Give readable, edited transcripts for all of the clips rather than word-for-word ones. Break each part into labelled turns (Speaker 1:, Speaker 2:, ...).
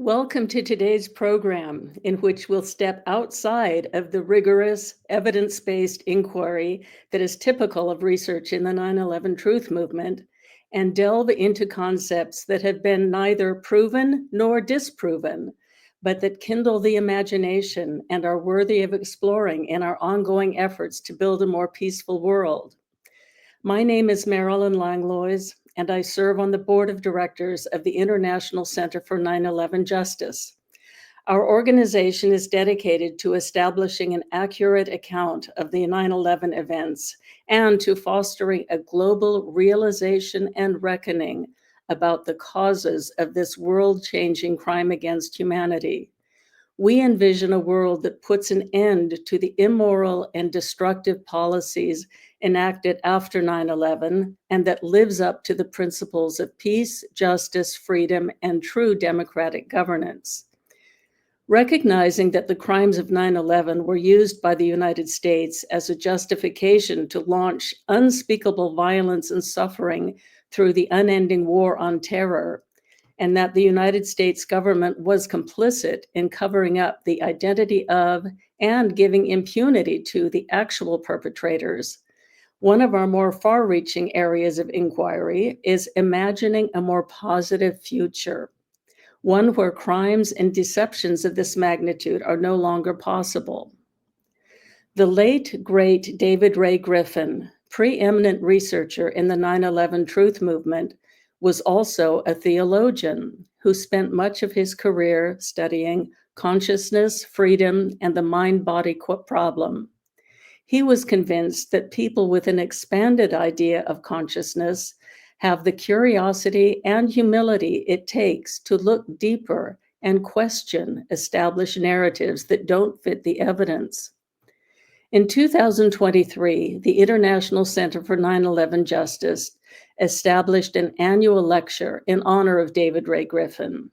Speaker 1: Welcome to today's program, in which we'll step outside of the rigorous, evidence-based inquiry that is typical of research in the 9/11 truth movement and delve into concepts that have been neither proven nor disproven, but that kindle the imagination and are worthy of exploring in our ongoing efforts to build a more peaceful world. My name is Marilyn Langlois, and I serve on the board of directors of the International Center for 9/11 Justice. Our organization is dedicated to establishing an accurate account of the 9/11 events and to fostering a global realization and reckoning about the causes of this world-changing crime against humanity. We envision a world that puts an end to the immoral and destructive policies enacted after 9/11 and that lives up to the principles of peace, justice, freedom, and true democratic governance. Recognizing that the crimes of 9/11 were used by the United States as a justification to launch unspeakable violence and suffering through the unending war on terror, and that the United States government was complicit in covering up the identity of and giving impunity to the actual perpetrators. One of our more far-reaching areas of inquiry is imagining a more positive future, one where crimes and deceptions of this magnitude are no longer possible. The late, great David Ray Griffin, preeminent researcher in the 9/11 truth movement, was also a theologian who spent much of his career studying consciousness, freedom, and the mind-body problem. He was convinced that people with an expanded idea of consciousness have the curiosity and humility it takes to look deeper and question established narratives that don't fit the evidence. In 2023, the International Center for 9/11 Justice established an annual lecture in honor of David Ray Griffin.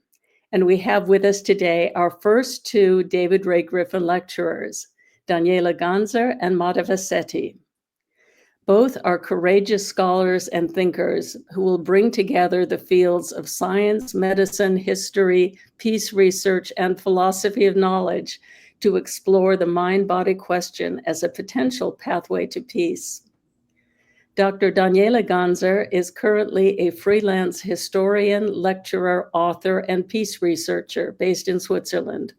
Speaker 1: And we have with us today our first two David Ray Griffin lecturers, Daniela Ganser and Madhava Setty. Both are courageous scholars and thinkers who will bring together the fields of science, medicine, history, peace research, and philosophy of knowledge to explore the mind-body question as a potential pathway to peace. Dr. Daniela Ganser is currently a freelance historian, lecturer, author, and peace researcher based in Switzerland.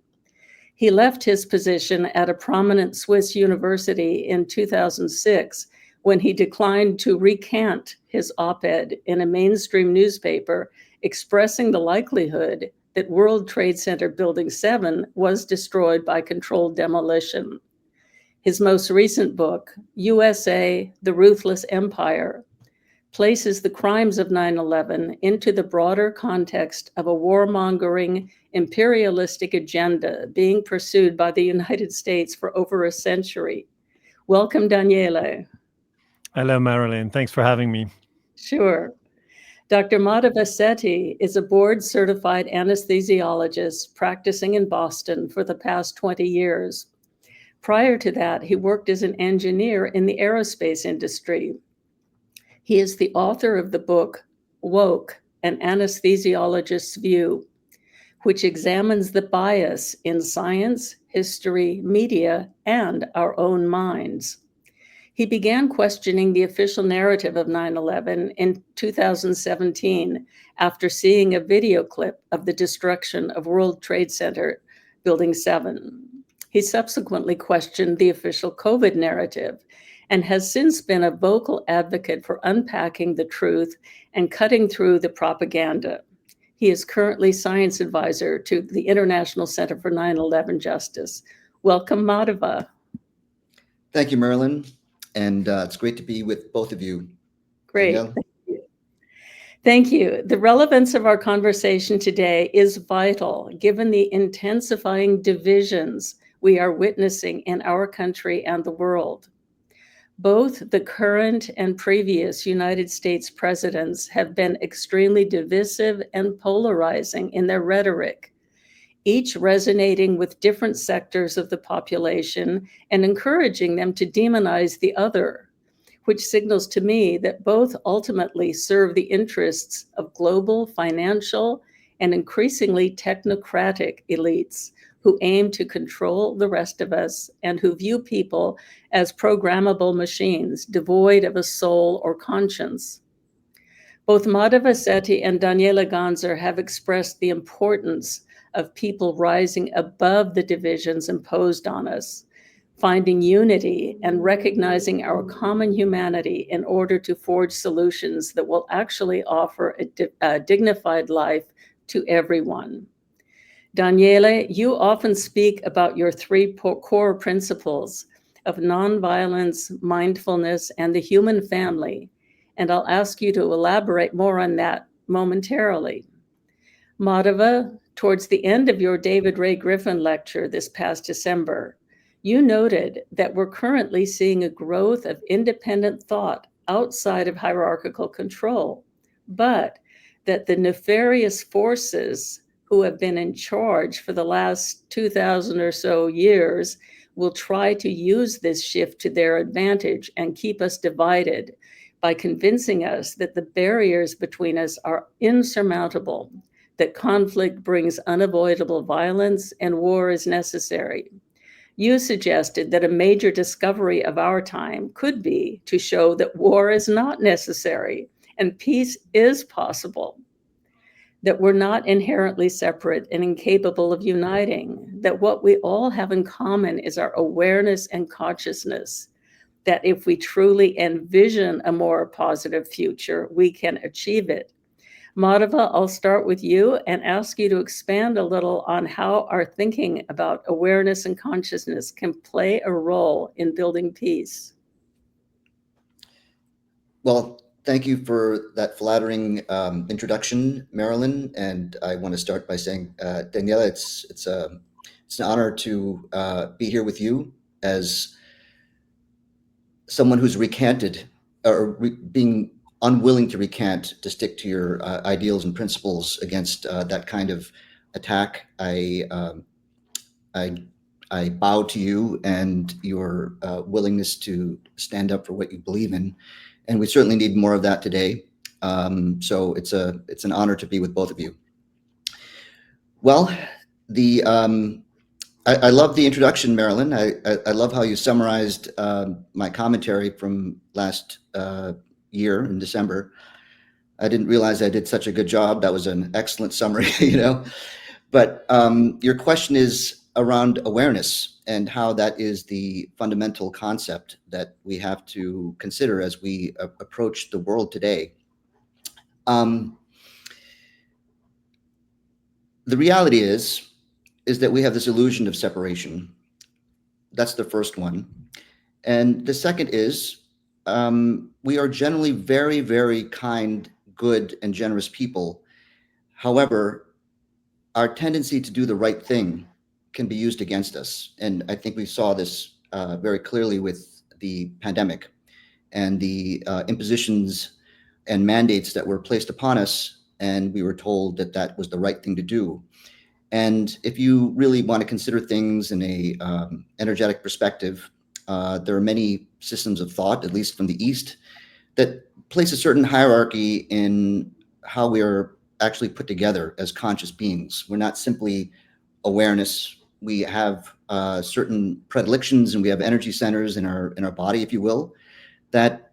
Speaker 1: He left his position at a prominent Swiss university in 2006 when he declined to recant his op-ed in a mainstream newspaper expressing the likelihood that World Trade Center Building 7 was destroyed by controlled demolition. His most recent book, USA, The Ruthless Empire, places the crimes of 9/11 into the broader context of a warmongering, imperialistic agenda being pursued by the United States for over a century. Welcome, Daniele.
Speaker 2: Hello, Marilyn. Thanks for having me.
Speaker 1: Sure. Dr. Madhava Setty is a board-certified anesthesiologist practicing in Boston for the past 20 years. Prior to that, he worked as an engineer in the aerospace industry. He is the author of the book, Woke, An Anesthesiologist's View, which examines the bias in science, history, media, and our own minds. He began questioning the official narrative of 9/11 in 2017 after seeing a video clip of the destruction of World Trade Center Building 7. He subsequently questioned the official COVID narrative and has since been a vocal advocate for unpacking the truth and cutting through the propaganda. He is currently science advisor to the International Center for 9/11 Justice. Welcome, Madhava.
Speaker 3: Thank you, Marilyn. And it's great to be with both of you.
Speaker 1: Great.
Speaker 3: Danielle?
Speaker 1: Thank you. Thank you. The relevance of our conversation today is vital, given the intensifying divisions we are witnessing in our country and the world. Both the current and previous United States presidents have been extremely divisive and polarizing in their rhetoric, each resonating with different sectors of the population and encouraging them to demonize the other, which signals to me that both ultimately serve the interests of global financial and increasingly technocratic elites who aim to control the rest of us and who view people as programmable machines devoid of a soul or conscience. Both Madhava Setty and Daniela Ganser have expressed the importance of people rising above the divisions imposed on us, finding unity and recognizing our common humanity in order to forge solutions that will actually offer a dignified life to everyone. Daniele, you often speak about your three core principles of nonviolence, mindfulness, and the human family, and I'll ask you to elaborate more on that momentarily. Madhava, towards the end of your David Ray Griffin lecture this past December, you noted that we're currently seeing a growth of independent thought outside of hierarchical control, but that the nefarious forces who have been in charge for the last 2,000 or so years will try to use this shift to their advantage and keep us divided by convincing us that the barriers between us are insurmountable, that conflict brings unavoidable violence and war is necessary. You suggested that a major discovery of our time could be to show that war is not necessary and peace is possible, that we're not inherently separate and incapable of uniting, that what we all have in common is our awareness and consciousness, that if we truly envision a more positive future, we can achieve it. Madhava, I'll start with you and ask you to expand a little on how our thinking about awareness and consciousness can play a role in building peace.
Speaker 3: Well, thank you for that flattering introduction, Marilyn. And I want to start by saying, Daniela, it's an honor to be here with you as someone who's recanted or being unwilling to recant, to stick to your ideals and principles against that kind of attack. I bow to you and your willingness to stand up for what you believe in, and we certainly need more of that today. So it's an honor to be with both of you. Well, I love the introduction, Marilyn. I love how you summarized my commentary from last year in December. I didn't realize I did such a good job. That was an excellent summary, But your question is around awareness and how that is the fundamental concept that we have to consider as we approach the world today. The reality is that we have this illusion of separation. That's the first one. And the second is we are generally very, very kind, good, and generous people. However, our tendency to do the right thing can be used against us. And I think we saw this very clearly with the pandemic and the impositions and mandates that were placed upon us. And we were told that that was the right thing to do. And if you really want to consider things in a energetic perspective, there are many systems of thought, at least from the East, that place a certain hierarchy in how we are actually put together as conscious beings. We're not simply awareness. We have certain predilections, and we have energy centers in our body, if you will, that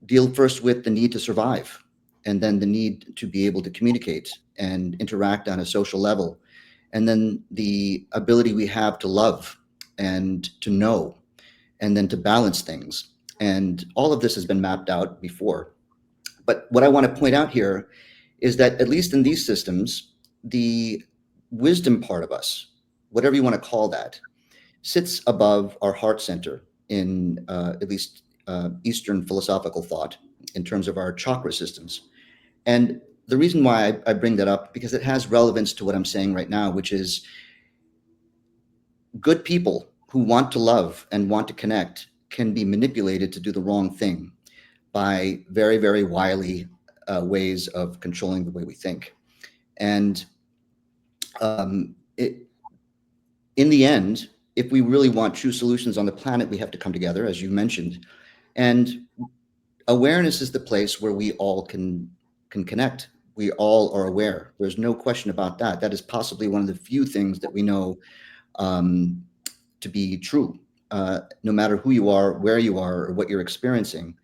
Speaker 3: deal first with the need to survive, and then the need to be able to communicate and interact on a social level, and then the ability we have to love and to know, and then to balance things. And all of this has been mapped out before. But what I want to point out here is that at least in these systems, the wisdom part of us, whatever you want to call that, sits above our heart center in at least Eastern philosophical thought in terms of our chakra systems. And the reason why I bring that up, because it has relevance to what I'm saying right now, which is good people who want to love and want to connect can be manipulated to do the wrong thing by very, very wily ways of controlling the way we think. And in the end, if we really want true solutions on the planet, we have to come together, as you mentioned. And awareness is the place where we all can connect We all are aware. There's no question about that. That is possibly one of the few things that we know to be true, no matter who you are, where you are, or what you're experiencing.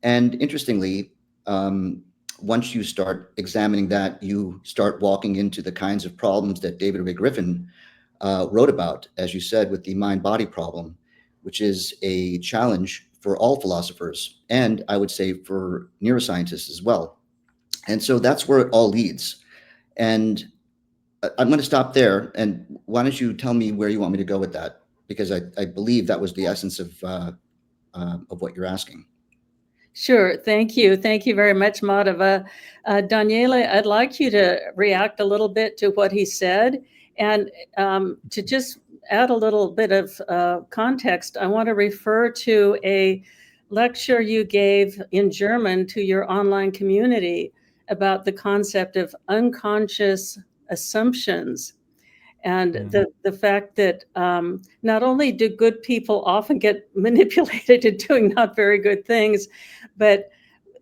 Speaker 3: And interestingly, once you start examining that, you start walking into the kinds of problems that David Ray Griffin wrote about, as you said, with the mind-body problem, which is a challenge for all philosophers, and I would say for neuroscientists as well. And so that's where it all leads. And I'm going to stop there. And why don't you tell me where you want me to go with that? Because I believe that was the essence of what you're asking.
Speaker 1: Sure. Thank you. Thank you very much, Madhava. Daniele, I'd like you to react a little bit to what he said. And to just add a little bit of context, I want to refer to a lecture you gave in German to your online community about the concept of unconscious assumptions. And the fact that not only do good people often get manipulated into doing not very good things, but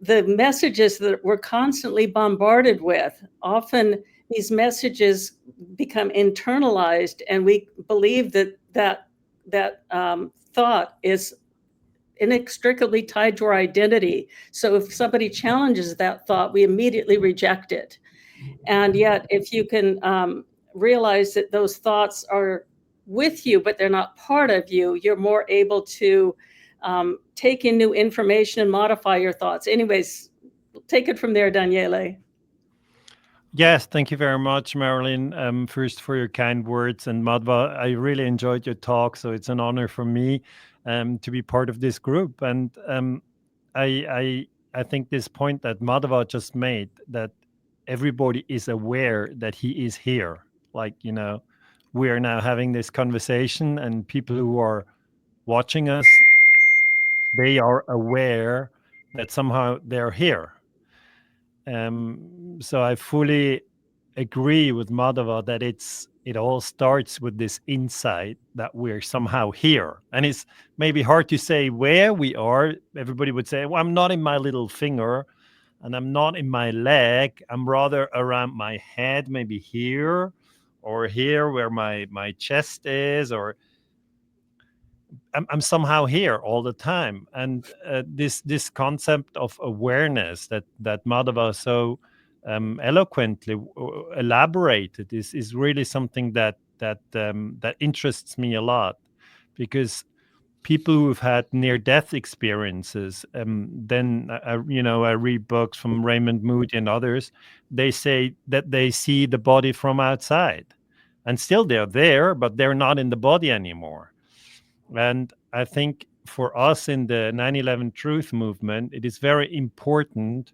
Speaker 1: the messages that we're constantly bombarded with, often these messages become internalized, and we believe that thought is inextricably tied to our identity. So if somebody challenges that thought, we immediately reject it. And yet, if you can realize that those thoughts are with you, but they're not part of you, you're more able to take in new information and modify your thoughts. Anyways, take it from there, Daniele.
Speaker 2: Yes, thank you very much, Marilyn. First for your kind words, and Madhva, I really enjoyed your talk, so it's an honor for me to be part of this group. And I think this point that Madhva just made, that everybody is aware that he is here. Like, we are now having this conversation, and people who are watching us, they are aware that somehow they're here. So I fully agree with Madhava that it all starts with this insight that we're somehow here. And it's maybe hard to say where we are. Everybody would say, well, I'm not in my little finger, and I'm not in my leg. I'm rather around my head, maybe here or here where my chest is, or I'm somehow here all the time. And this concept of awareness that Madhava so eloquently elaborated is really something that interests me a lot, because people who've had near-death experiences, then I read books from Raymond Moody and others. They say that they see the body from outside, and still they're there, but they're not in the body anymore. And I think for us in the 9/11 Truth movement, it is very important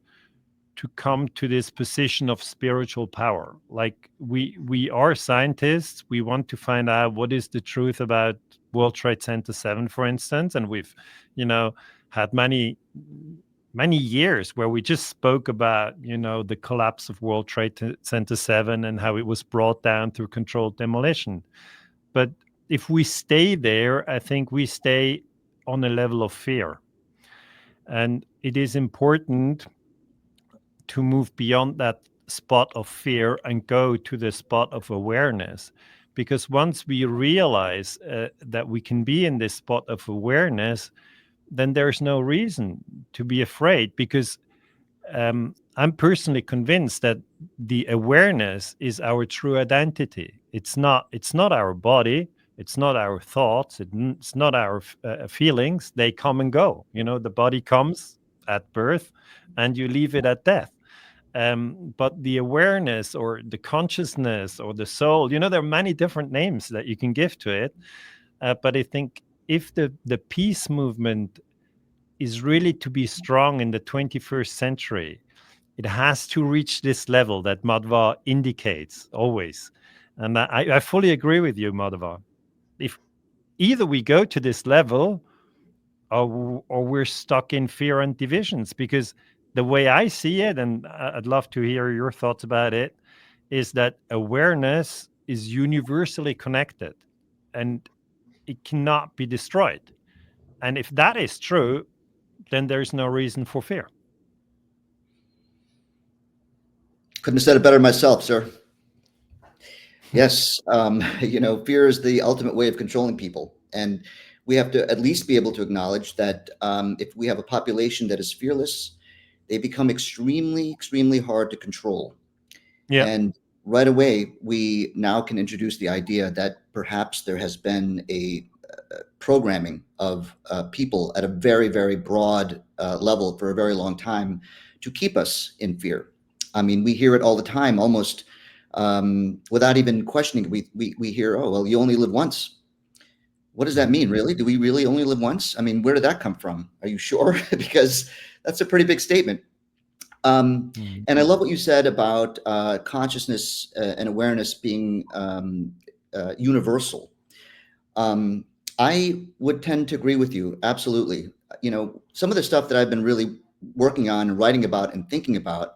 Speaker 2: to come to this position of spiritual power. Like we are scientists. We want to find out what is the truth about World Trade Center 7, for instance. And we've, had many years where we just spoke about, the collapse of World Trade Center 7 and how it was brought down through controlled demolition. But if we stay there, I think we stay on a level of fear. And it is important to move beyond that spot of fear and go to the spot of awareness. Because once we realize that we can be in this spot of awareness, then there's no reason to be afraid, because I'm personally convinced that the awareness is our true identity. It's not our body. It's not our thoughts. It's not our feelings. They come and go. The body comes at birth and you leave it at death. But the awareness or the consciousness or the soul, there are many different names that you can give to it. But I think if the peace movement is really to be strong in the 21st century, it has to reach this level that Madhva indicates always. And I fully agree with you, Madhva. If either we go to this level or we're stuck in fear and divisions, because the way I see it, and I'd love to hear your thoughts about it, is that awareness is universally connected and it cannot be destroyed. And if that is true, then there's no reason for fear.
Speaker 3: Couldn't have said it better myself, sir. Yes, fear is the ultimate way of controlling people, and we have to at least be able to acknowledge that if we have a population that is fearless, they become extremely, extremely hard to control.
Speaker 2: Yeah.
Speaker 3: And right away, we now can introduce the idea that perhaps there has been a programming of people at a very, very broad level for a very long time to keep us in fear. I mean, we hear it all the time, almost without even questioning. We hear, oh, well, you only live once. What does that mean, really? Do we really only live once? I mean, where did that come from? Are you sure? Because that's a pretty big statement. And I love what you said about consciousness and awareness being universal. I would tend to agree with you. Absolutely. Some of the stuff that I've been really working on and writing about and thinking about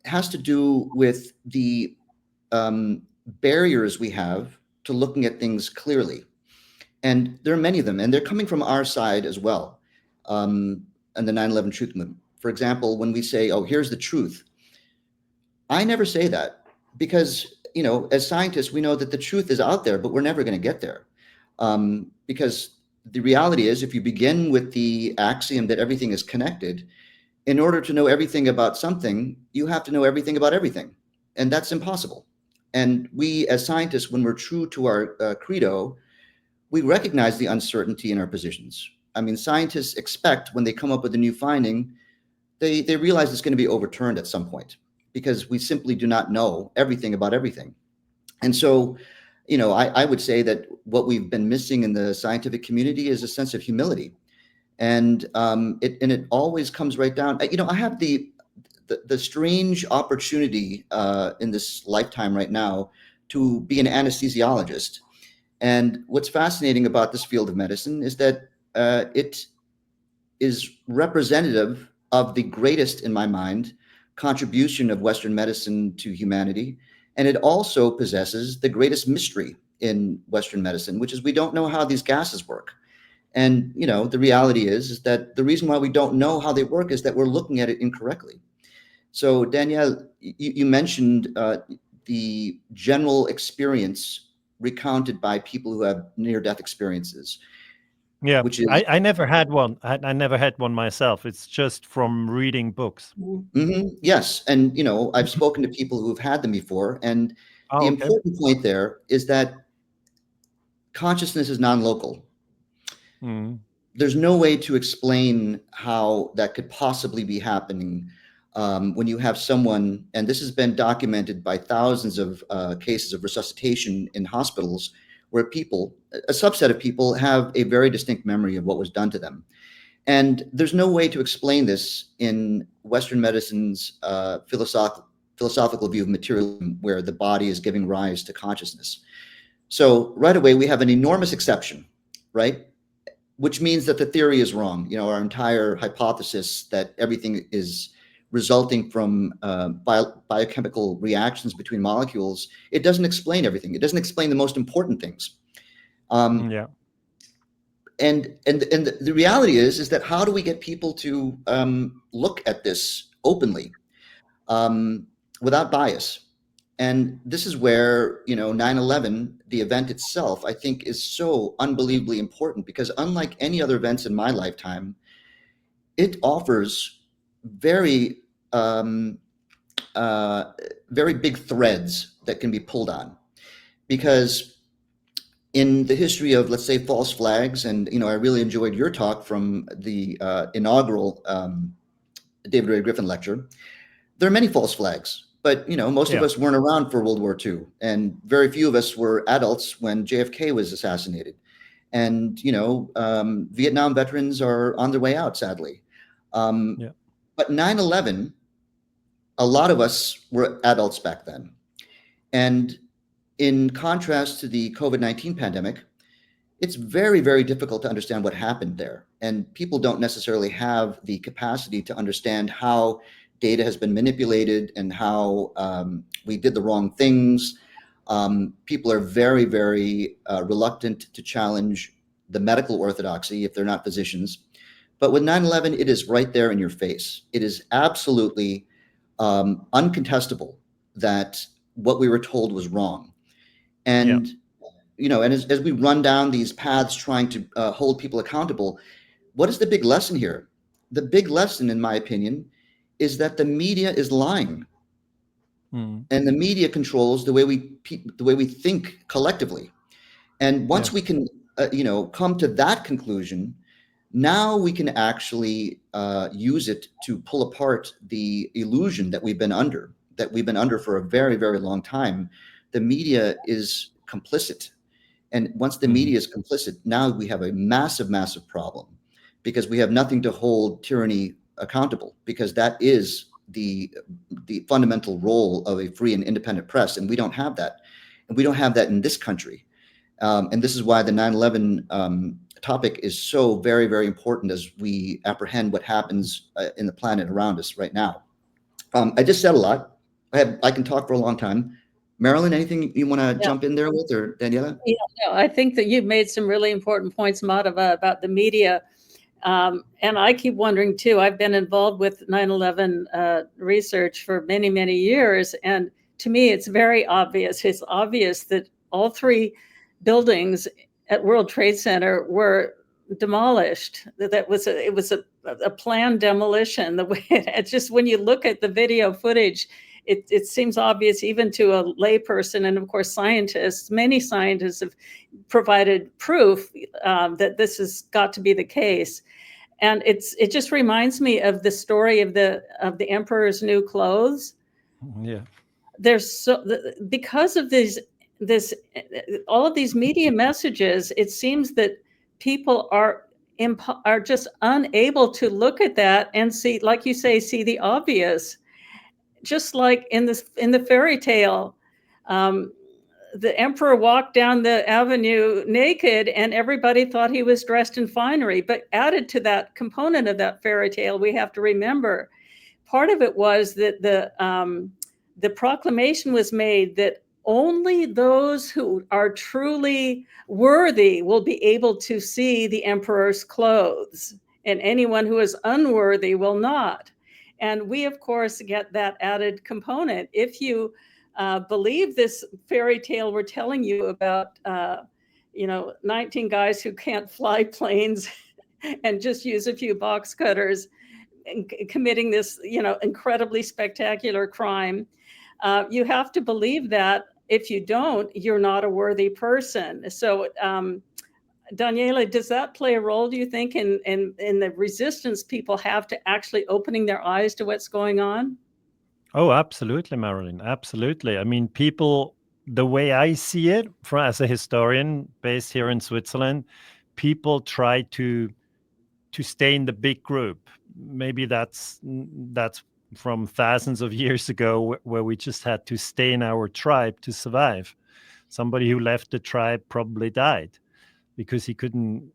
Speaker 3: has to do with the barriers we have to looking at things clearly. And there are many of them, and they're coming from our side as well. And the 9/11 truth movement. For example, when we say, oh, here's the truth, I never say that because, as scientists, we know that the truth is out there, but we're never going to get there. Because the reality is, if you begin with the axiom that everything is connected, in order to know everything about something, you have to know everything about everything. And that's impossible. And we, as scientists, when we're true to our credo, we recognize the uncertainty in our positions. I mean, scientists expect when they come up with a new finding, they realize it's going to be overturned at some point because we simply do not know everything about everything. And so, I would say that what we've been missing in the scientific community is a sense of humility. And it always comes right down. I have the strange opportunity in this lifetime right now to be an anesthesiologist. And what's fascinating about this field of medicine is that it is representative of the greatest, in my mind, contribution of Western medicine to humanity. And it also possesses the greatest mystery in Western medicine, which is we don't know how these gases work. And the reality is that the reason why we don't know how they work is that we're looking at it incorrectly. So Danielle, you mentioned the general experience recounted by people who have near-death experiences,
Speaker 2: Yeah,
Speaker 3: which is
Speaker 2: I never had one. I never had one myself. It's just from reading books.
Speaker 3: yes. And I've spoken to people who've had them before, and the
Speaker 2: Oh, okay.
Speaker 3: important point there is that consciousness is non-local.
Speaker 2: Mm.
Speaker 3: There's no way to explain how that could possibly be happening when you have someone, and this has been documented by thousands of cases of resuscitation in hospitals, where a subset of people have a very distinct memory of what was done to them. And there's no way to explain this in Western medicine's philosophical view of materialism, where the body is giving rise to consciousness. So right away, we have an enormous exception, right? Which means that the theory is wrong. Our entire hypothesis that everything is resulting from biochemical reactions between molecules, it doesn't explain everything. It doesn't explain the most important things.
Speaker 2: Yeah.
Speaker 3: And the reality is that how do we get people to look at this openly without bias? And this is where 9/11, the event itself, I think, is so unbelievably important, because unlike any other events in my lifetime, it offers very very big threads that can be pulled on. Because in the history of, let's say, false flags, and I really enjoyed your talk from the inaugural David Ray Griffin lecture. There are many false flags, but most of
Speaker 2: Yeah.
Speaker 3: us weren't around for World War II, and very few of us were adults when JFK was assassinated. And Vietnam veterans are on their way out, sadly.
Speaker 2: Yeah.
Speaker 3: But 9/11, a lot of us were adults back then. And in contrast to the COVID-19 pandemic, it's very, very difficult to understand what happened there. And people don't necessarily have the capacity to understand how data has been manipulated and how we did the wrong things. People are very, very reluctant to challenge the medical orthodoxy if they're not physicians. But with 9/11, it is right there in your face. It is absolutely uncontestable that what we were told was wrong.
Speaker 2: Yeah.
Speaker 3: And and as we run down these paths trying to hold people accountable, what is the big lesson here? The big lesson, in my opinion, is that the media is lying,
Speaker 2: Mm.
Speaker 3: and the media controls the way we think collectively. And once we
Speaker 2: Yes.
Speaker 3: can, come to that conclusion, now we can actually use it to pull apart the illusion that we've been under for a very, very long time. The media is complicit. And once the
Speaker 2: Mhm.
Speaker 3: media is complicit, now we have a massive, massive problem, because we have nothing to hold tyranny accountable, because that is the fundamental role of a free and independent press, and we don't have that, and we don't have that in this country. And this is why the 9/11 topic is so very, very important as we apprehend what happens in the planet around us right now. I just said a lot. I can talk for a long time. Marilyn, anything you want to
Speaker 1: Yeah.
Speaker 3: jump in there with, or Daniela?
Speaker 1: Yeah, no, I think that you've made some really important points, Madhava, about the media. And I keep wondering too, I've been involved with 9/11 research for many, many years. And to me, it's very obvious. It's obvious that all three buildings at World Trade Center were demolished. That was it was a planned demolition. The way it's just, when you look at the video footage, it seems obvious even to a layperson. And of course, scientists, many scientists have provided proof that this has got to be the case. And it just reminds me of the story of the emperor's new clothes.
Speaker 2: Yeah.
Speaker 1: There's so because of this all of these media messages, it seems that people are just unable to look at that and see, like you say, see the obvious. Just like in the fairy tale, um, the emperor walked down the avenue naked and everybody thought he was dressed in finery. But added to that component of that fairy tale, we have to remember part of it was that the proclamation was made that only those who are truly worthy will be able to see the emperor's clothes, and anyone who is unworthy will not. And we, of course, get that added component. If you believe this fairy tale we're telling you about, 19 guys who can't fly planes and just use a few box cutters and committing this, incredibly spectacular crime, you have to believe that. If you don't, you're not a worthy person. So, Daniela, does that play a role, do you think, in the resistance people have to actually opening their eyes to what's going on?
Speaker 2: Oh, absolutely, Marilyn. Absolutely. I mean, people, the way I see it, as a historian based here in Switzerland, people try to stay in the big group. Maybe that's from thousands of years ago, where we just had to stay in our tribe to survive. Somebody who left the tribe probably died because he couldn't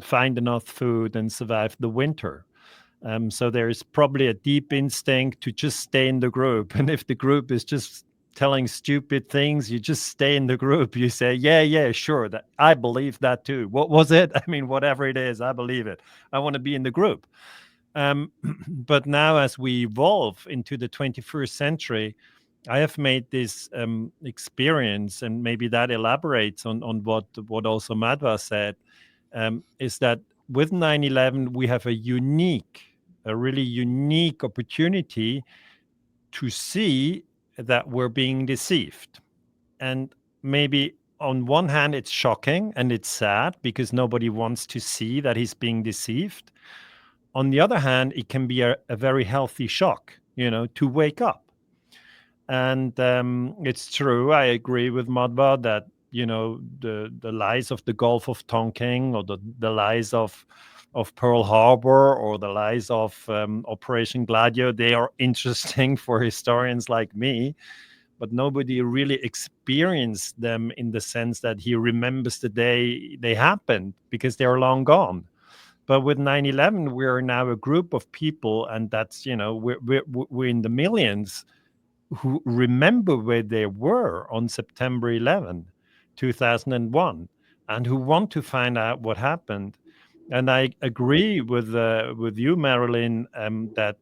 Speaker 2: find enough food and survive the winter. So there's probably a deep instinct to just stay in the group. And if the group is just telling stupid things, you just stay in the group. You say, yeah, yeah, sure, that I believe that too. What was it? I mean, whatever it is, I believe it. I want to be in the group. But now, as we evolve into the 21st century, I have made this experience, and maybe that elaborates on what also Madhva said, is that with 9/11, we have a really unique opportunity to see that we're being deceived. And maybe on one hand, it's shocking and it's sad because nobody wants to see that he's being deceived. On the other hand, it can be a very healthy shock, to wake up. And it's true. I agree with Madhva that the lies of the Gulf of Tonkin, or the lies of Pearl Harbor, or the lies of Operation Gladio, they are interesting for historians like me, but nobody really experienced them in the sense that he remembers the day they happened, because they are long gone. But with 9/11, we're now a group of people, and that's, we're in the millions, who remember where they were on September 11, 2001, and who want to find out what happened. And I agree with you, Marilyn, that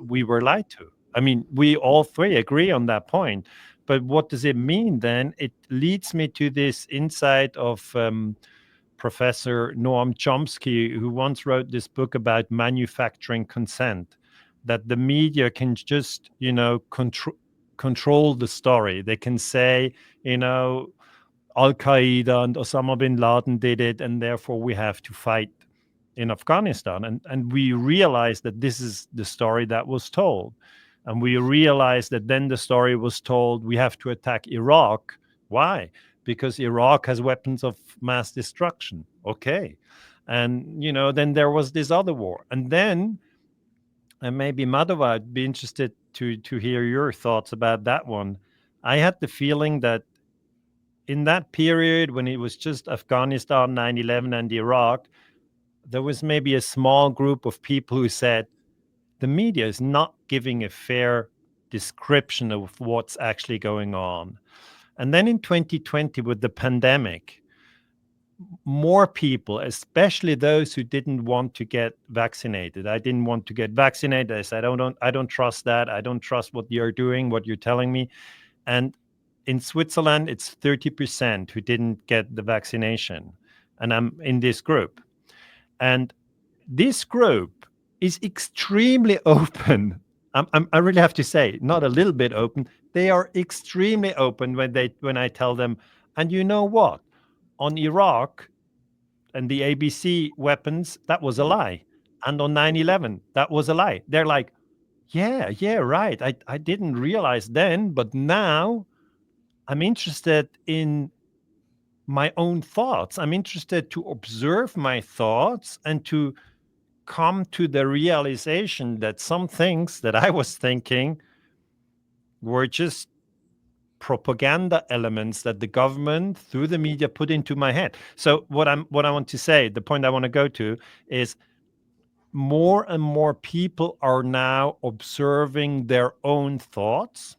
Speaker 2: we were lied to. I mean, we all three agree on that point. But what does it mean then? It leads me to this insight of Professor Noam Chomsky, who once wrote this book about manufacturing consent, that the media can just, control the story. They can say, Al Qaeda and Osama bin Laden did it, and therefore we have to fight in Afghanistan. And we realized that this is the story that was told. And we realized that then the story was told we have to attack Iraq. Why? Because Iraq has weapons of mass destruction. Okay. And, then there was this other war. And then, and maybe Madhava, I'd be interested to hear your thoughts about that one. I had the feeling that in that period when it was just Afghanistan, 9/11, and Iraq, there was maybe a small group of people who said the media is not giving a fair description of what's actually going on. And then in 2020, with the pandemic, more people, especially those who didn't want to get vaccinated. I didn't want to get vaccinated. I said, I don't trust that. I don't trust what you're doing, what you're telling me. And in Switzerland, it's 30% who didn't get the vaccination. And I'm in this group. And this group is extremely open. I really have to say, not a little bit open. They are extremely open when I tell them, and you know what? On Iraq and the ABC weapons, that was a lie. And on 9/11, that was a lie. They're like, yeah, right. I didn't realize then, but now I'm interested in my own thoughts. I'm interested to observe my thoughts and to come to the realization that some things that I was thinking were just propaganda elements that the government through the media put into my head. So what I want to say, the point I want to go to is more and more people are now observing their own thoughts,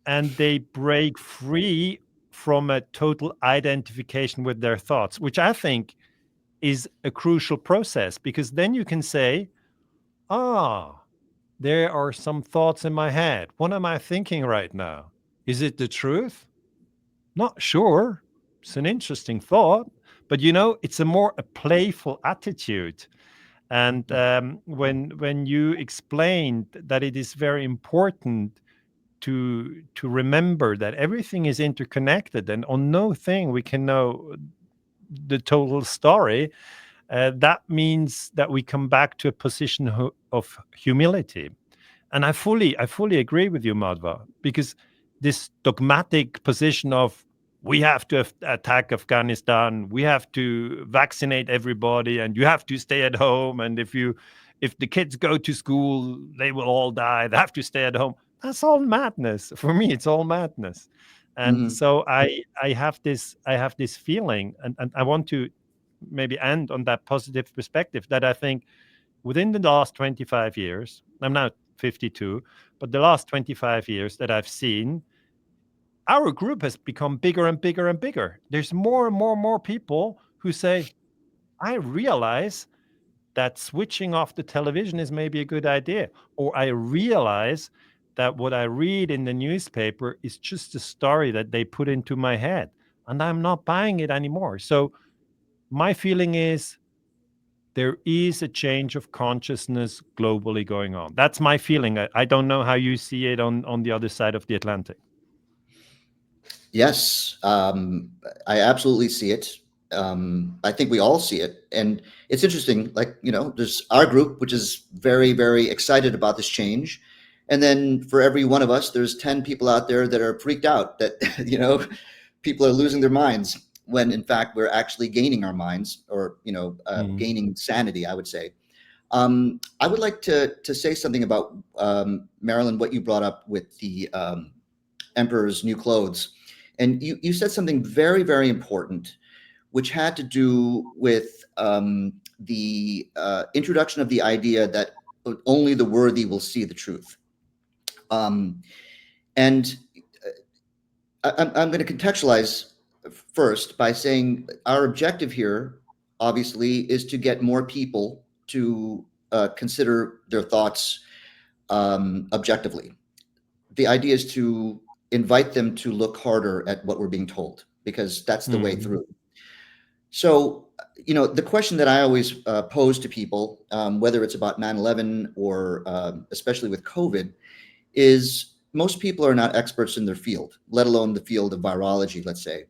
Speaker 2: and they break free from a total identification with their thoughts, which I think is a crucial process, because then you can say, there are some thoughts in my head. What am I thinking right now? Is it the truth? Not sure. It's an interesting thought, but it's a playful attitude. And when you explained that it is very important to remember that everything is interconnected, and on no thing we can know the total story, that means that we come back to a position of humility. And I fully agree with you, Madhva, because this dogmatic position of we have to attack Afghanistan, we have to vaccinate everybody, and you have to stay at home, and if the kids go to school, they will all die. They have to stay at home. That's all madness. For me, it's all madness. And so I have this feeling, and I want to maybe end on that positive perspective, that I think within the last 25 years, I'm now 52, but the last 25 years that I've seen, our group has become bigger and bigger and bigger. There's more and more and more people who say, I realize that switching off the television is maybe a good idea. Or I realize that what I read in the newspaper is just a story that they put into my head, and I'm not buying it anymore. So my feeling is there is a change of consciousness globally going on. That's my feeling. I don't know how you see it on the other side of the Atlantic.
Speaker 3: Yes, I absolutely see it. I think we all see it. And it's interesting, like, there's our group, which is very, very excited about this change. And then for every one of us, there's 10 people out there that are freaked out that, people are losing their minds, when in fact we're actually gaining our minds, or, gaining sanity, I would say. I would like to say something about, Marilyn, what you brought up with the Emperor's New Clothes. And you said something very, very important, which had to do with the introduction of the idea that only the worthy will see the truth. And I'm going to contextualize first by saying our objective here, obviously, is to get more people to consider their thoughts objectively. The idea is to invite them to look harder at what we're being told, because that's the way through. So, the question that I always pose to people, whether it's about 9/11 or especially with COVID, is most people are not experts in their field, let alone the field of virology, let's say.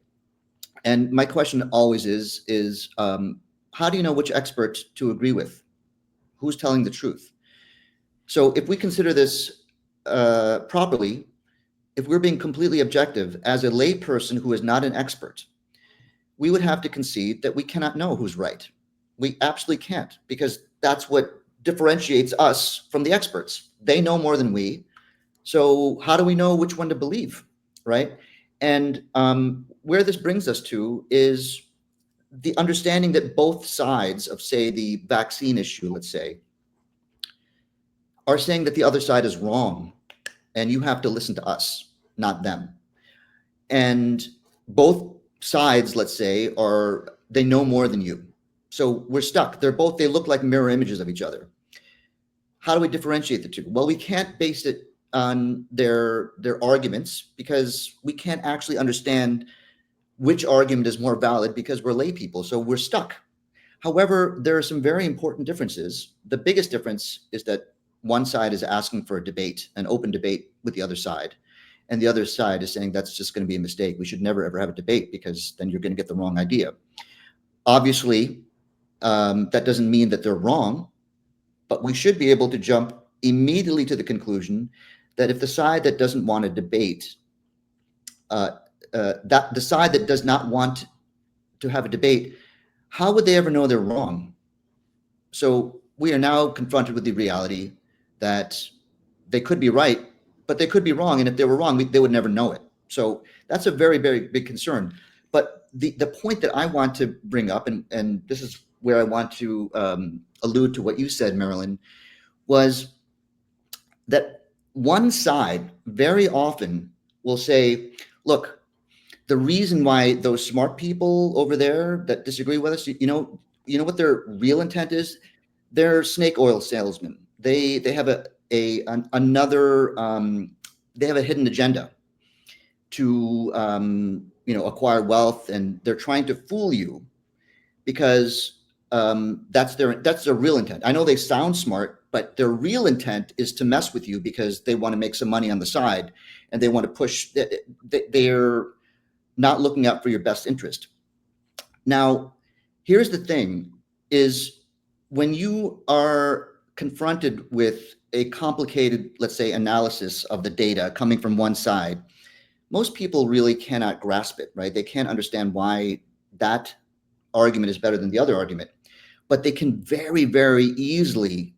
Speaker 3: And my question always is how do you know which expert to agree with? Who's telling the truth? So if we consider this properly, if we're being completely objective as a layperson who is not an expert, we would have to concede that we cannot know who's right. We absolutely can't, because that's what differentiates us from the experts. They know more than we. So how do we know which one to believe, right? And where this brings us to is the understanding that both sides of, say, the vaccine issue, let's say, are saying that the other side is wrong, and you have to listen to us, not them. And both sides, let's say, they know more than you. So we're stuck. They look like mirror images of each other. How do we differentiate the two? Well, we can't base it on their arguments, because we can't actually understand which argument is more valid, because we're lay people, so we're stuck. However, there are some very important differences. The biggest difference is that one side is asking for a debate, an open debate with the other side. And the other side is saying that's just going to be a mistake. We should never, ever have a debate, because then you're going to get the wrong idea. Obviously, that doesn't mean that they're wrong, but we should be able to jump immediately to the conclusion that if the side that doesn't want to debate, that the side that does not want to have a debate, how would they ever know they're wrong? So we are now confronted with the reality that they could be right, but they could be wrong. And if they were wrong, they would never know it. So that's a very, very big concern. But the point that I want to bring up, and this is where I want to allude to what you said, Marilyn, was that one side very often will say, look, the reason why those smart people over there that disagree with us, you know what their real intent is? They're snake oil salesmen. They have another they have a hidden agenda to acquire wealth, and they're trying to fool you, because that's their real intent. I know they sound smart, but their real intent is to mess with you, because they want to make some money on the side, and they want to push. They're not looking out for your best interest. Now, here's the thing, is when you are confronted with a complicated, let's say, analysis of the data coming from one side, most people really cannot grasp it, right? They can't understand why that argument is better than the other argument, but they can very, very easily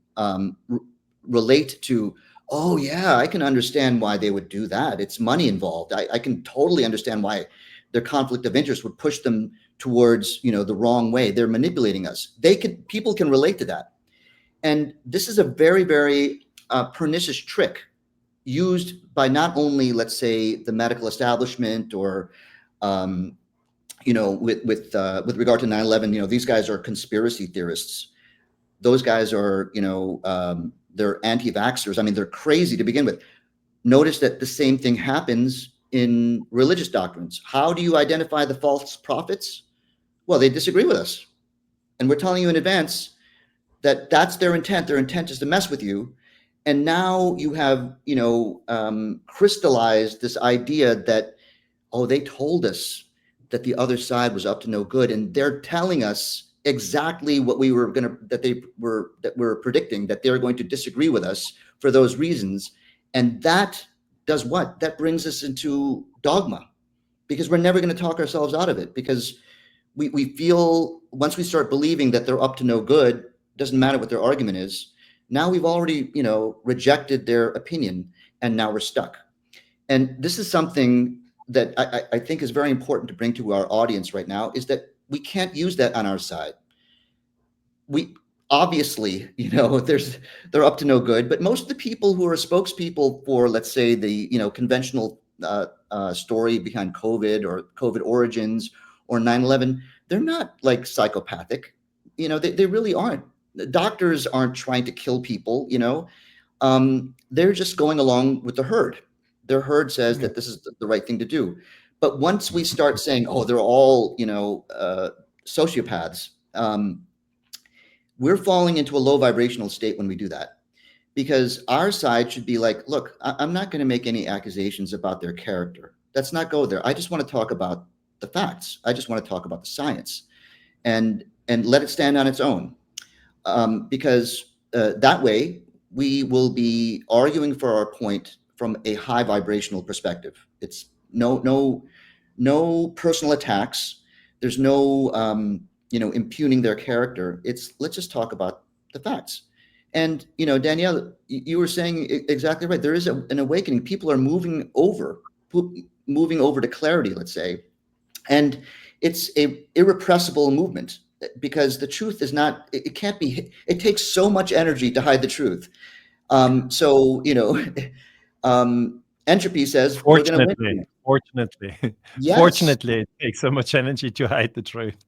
Speaker 3: relate to, oh yeah, I can understand why they would do that. It's money involved. I can totally understand why their conflict of interest would push them towards, the wrong way. They're manipulating us. People can relate to that. And this is a very, very pernicious trick used by not only, let's say, the medical establishment, or with regard to 9/11, these guys are conspiracy theorists. Those guys are, they're anti-vaxxers. I mean, they're crazy to begin with. Notice that the same thing happens in religious doctrines. How do you identify the false prophets? Well, they disagree with us. And we're telling you in advance that that's their intent. Their intent is to mess with you. And now you have, crystallized this idea that, oh, they told us that the other side was up to no good, and they're telling us exactly what we're predicting, that they're going to disagree with us for those reasons. And that does what? That brings us into dogma, because we're never going to talk ourselves out of it, because we feel once we start believing that they're up to no good, doesn't matter what their argument is, now we've already, rejected their opinion, and now we're stuck. And this is something that I think is very important to bring to our audience right now, is that we can't use that on our side. We obviously, they're up to no good, but most of the people who are spokespeople for, let's say, the, conventional story behind COVID, or COVID origins, or 9/11, they're not like psychopathic. They really aren't. Doctors aren't trying to kill people, they're just going along with the herd. Their herd says
Speaker 2: Yeah.
Speaker 3: that this is the right thing to do. But once we start saying, oh, they're all, sociopaths, we're falling into a low vibrational state when we do that. Because our side should be like, look, I'm not going to make any accusations about their character. Let's not go there. I just want to talk about the facts. I just want to talk about the science, and let it stand on its own. Because that way we will be arguing for our point from a high vibrational perspective. It's no personal attacks. There's no impugning their character. It's, let's just talk about the facts. And Danielle, you were saying exactly right. There is an awakening. People are moving over to clarity, let's say, and it's a irrepressible movement, because the truth is not. It can't be. It takes so much energy to hide the truth. So entropy says we're going to
Speaker 2: Fortunately,
Speaker 3: win.
Speaker 2: fortunately,
Speaker 3: Yes,
Speaker 2: fortunately, it takes so much energy to hide the truth.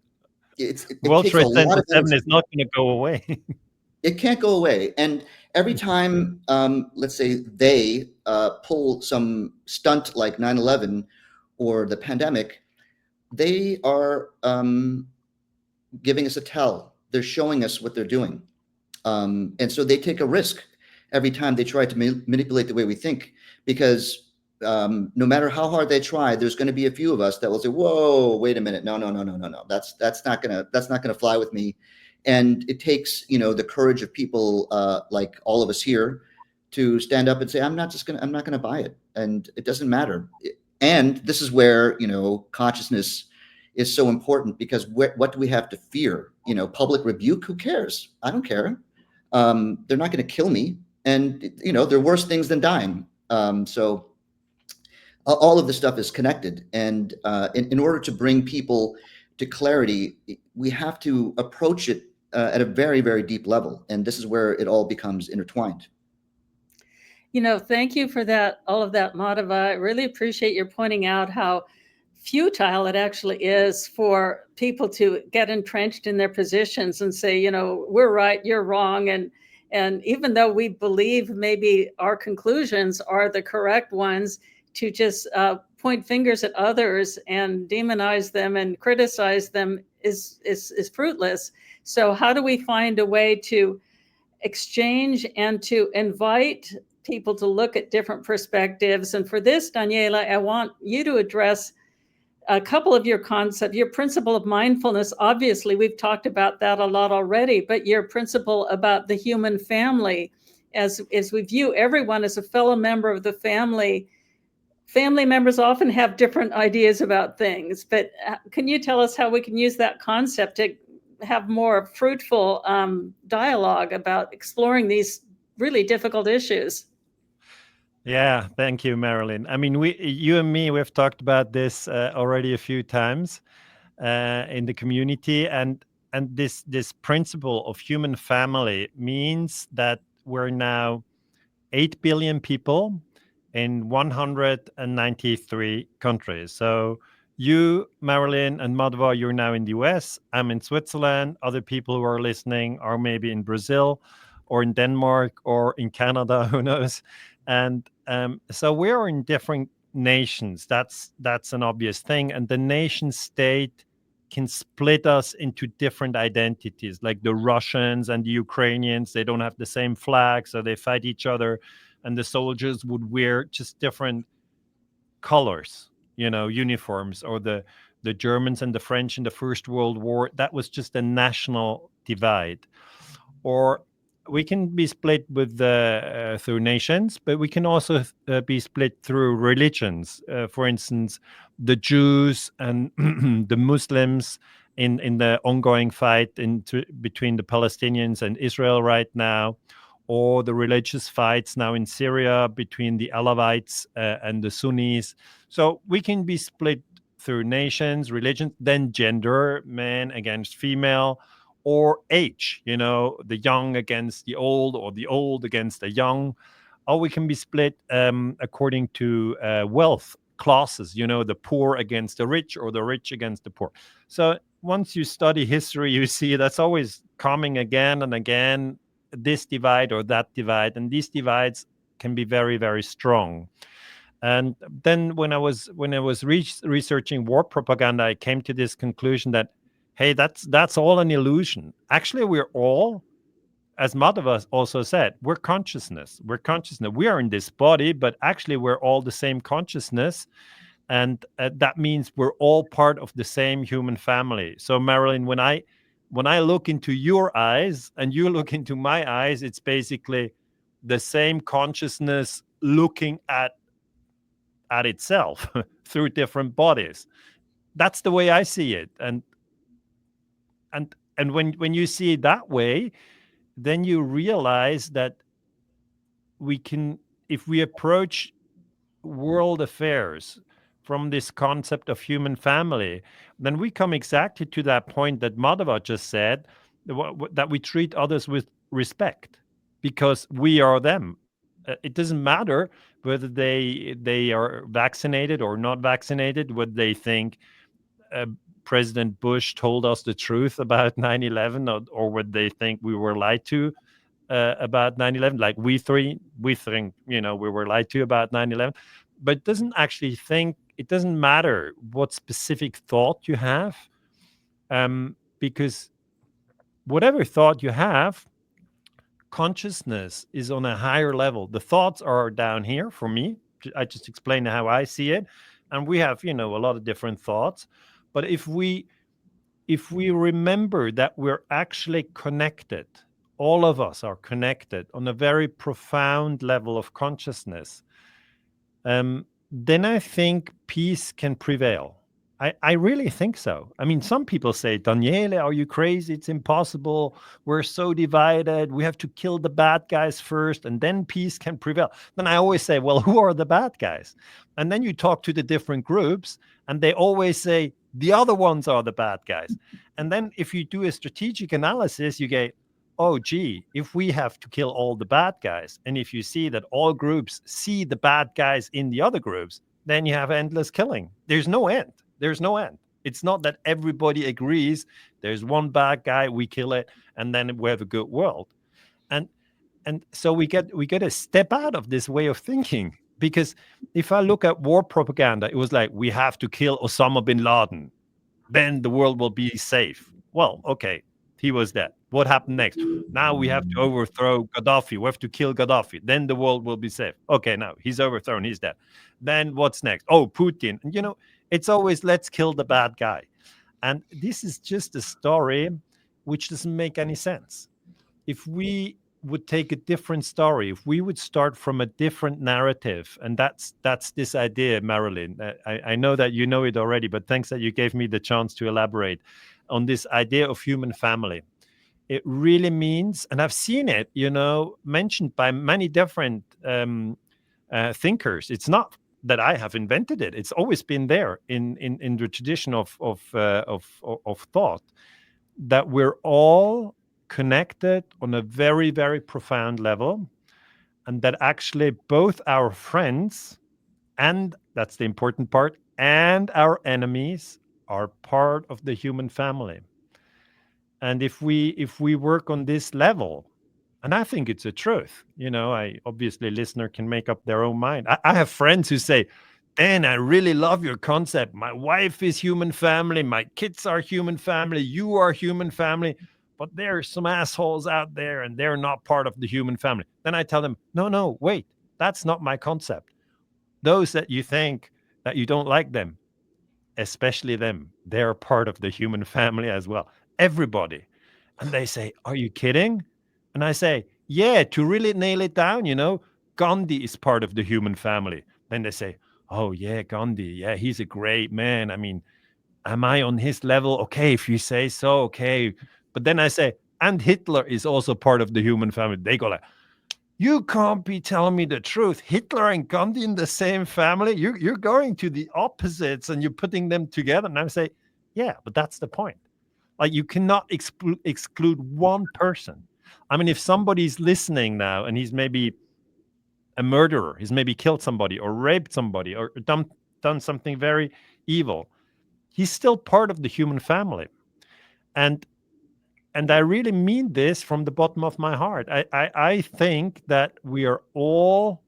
Speaker 3: it
Speaker 2: World
Speaker 3: takes a
Speaker 2: Trade
Speaker 3: lot
Speaker 2: Center
Speaker 3: of
Speaker 2: 7
Speaker 3: energy.
Speaker 2: is not going to go away.
Speaker 3: It can't go away. And every time, let's say, they pull some stunt like 9/11 or the pandemic, they are giving us a tell. They're showing us what they're doing. And so they take a risk every time they try to manipulate the way we think, because no matter how hard they try, there's going to be a few of us that will say, "Whoa, wait a minute, no, no, no, no, no, no, that's not gonna fly with me." And it takes the courage of people like all of us here to stand up and say, I'm not gonna buy it, and it doesn't matter. And this is where consciousness is so important, because what do we have to fear? Public rebuke? Who cares? I don't care. They're not going to kill me, and there are worse things than dying. So all of this stuff is connected, and in order to bring people to clarity, we have to approach it at a very, very deep level, and this is where it all becomes intertwined.
Speaker 1: Thank you for that, all of that, Madhava. I really appreciate your pointing out how futile it actually is for people to get entrenched in their positions and say, we're right, you're wrong. And even though we believe maybe our conclusions are the correct ones, to just point fingers at others and demonize them and criticize them is fruitless. So how do we find a way to exchange and to invite people to look at different perspectives? And for this, Daniela, I want you to address a couple of your concepts. Your principle of mindfulness, obviously, we've talked about that a lot already, but your principle about the human family, as we view everyone as a fellow member of the family. Family members often have different ideas about things, but can you tell us how we can use that concept to have more fruitful dialogue about exploring these really difficult issues?
Speaker 2: Yeah, thank you, Marilyn. I mean, you and me, we've talked about this already a few times in the community, and this principle of human family means that we're now 8 billion people in 193 countries. So you, Marilyn, and Madhva, you're now in the US. I'm in Switzerland. Other people who are listening are maybe in Brazil or in Denmark or in Canada, who knows? And so we're in different nations. That's an obvious thing. And the nation state can split us into different identities, like the Russians and the Ukrainians. They don't have the same flag, so they fight each other, and the soldiers would wear just different colors, uniforms. Or the Germans and the French in the First World War, that was just a national divide. Or we can be split with through nations, but we can also be split through religions. For instance, the Jews and the Muslims in the ongoing fight between the Palestinians and Israel right now, or the religious fights now in Syria between the Alawites and the Sunnis. So we can be split through nations, religions, then gender, man against female, or age, the young against the old, or the old against the young. Or we can be split according to wealth classes, the poor against the rich, or the rich against the poor. So once you study history, you see that's always coming again and again. this divide or that divide, and these divides can be very, very strong. And then when I was researching war propaganda, I came to this conclusion that, hey, that's all an illusion. Actually, we're all, as Madhava also said, we're consciousness. We're consciousness. We are in this body, but actually we're all the same consciousness. And that means we're all part of the same human family. So Marilyn, when I look into your eyes and you look into my eyes, it's basically the same consciousness looking at itself through different bodies. That's the way I see it. And when you see it that way, then you realize that we can, if we approach world affairs from this concept of human family, then we come exactly to that point that Madhava just said, that we treat others with respect because we are them. It doesn't matter whether they are vaccinated or not vaccinated, whether they think uh, President Bush told us the truth about 9/11, or whether they think we were lied to about 9/11, like we think, we were lied to about 9/11. But it doesn't matter what specific thought you have, because whatever thought you have, consciousness is on a higher level. The thoughts are down here for me. I just explained how I see it. And we have, a lot of different thoughts. But if we remember that we're actually connected, all of us are connected on a very profound level of consciousness, then I think peace can prevail. I really think so. I mean, some people say, Daniele, are you crazy? It's impossible. We're so divided. We have to kill the bad guys first, and then peace can prevail. Then I always say, well, who are the bad guys? And then you talk to the different groups, and they always say, the other ones are the bad guys. And then if you do a strategic analysis, you get, oh, gee, if we have to kill all the bad guys, and if you see that all groups see the bad guys in the other groups, then you have endless killing. There's no end. There's no end. It's not that everybody agrees. There's one bad guy, we kill it, and then we have a good world. And so we get to step out of this way of thinking. Because if I look at war propaganda, it was like, we have to kill Osama bin Laden, then the world will be safe. Well, okay, he was dead. What happened next? Now we have to overthrow Gaddafi. We have to kill Gaddafi. Then the world will be safe. Okay, now he's overthrown. He's dead. Then what's next? Oh, Putin. It's always, let's kill the bad guy. And this is just a story which doesn't make any sense. If we would take a different story, if we would start from a different narrative, and that's this idea, Marilyn. I know that you know it already, but thanks that you gave me the chance to elaborate on this idea of human family. It really means, and I've seen it, mentioned by many different thinkers. It's not that I have invented it; it's always been there in the tradition of thought, that we're all connected on a very, very profound level, and that actually both our friends, and that's the important part, and our enemies are part of the human family. And if we work on this level, and I think it's a truth, I obviously, listener can make up their own mind. I have friends who say, Dan, I really love your concept. My wife is human family, my kids are human family, you are human family, but there are some assholes out there and they're not part of the human family. Then I tell them, no, wait, that's not my concept. Those that you think that you don't like them, especially them, they're part of the human family as well. Everybody. And they say, are you kidding? And I say, yeah, to really nail it down, Gandhi is part of the human family. Then they say, oh, yeah, Gandhi. Yeah, he's a great man. I mean, am I on his level? Okay, if you say so, okay. But then I say, and Hitler is also part of the human family. They go like, you can't be telling me the truth. Hitler and Gandhi in the same family? You're going to the opposites and you're putting them together. And I say, yeah, but that's the point. Like, you cannot exclude one person. I mean, if somebody's listening now and he's maybe a murderer, he's maybe killed somebody or raped somebody or done something very evil, he's still part of the human family. And and I really mean this from the bottom of my heart. I think that we are all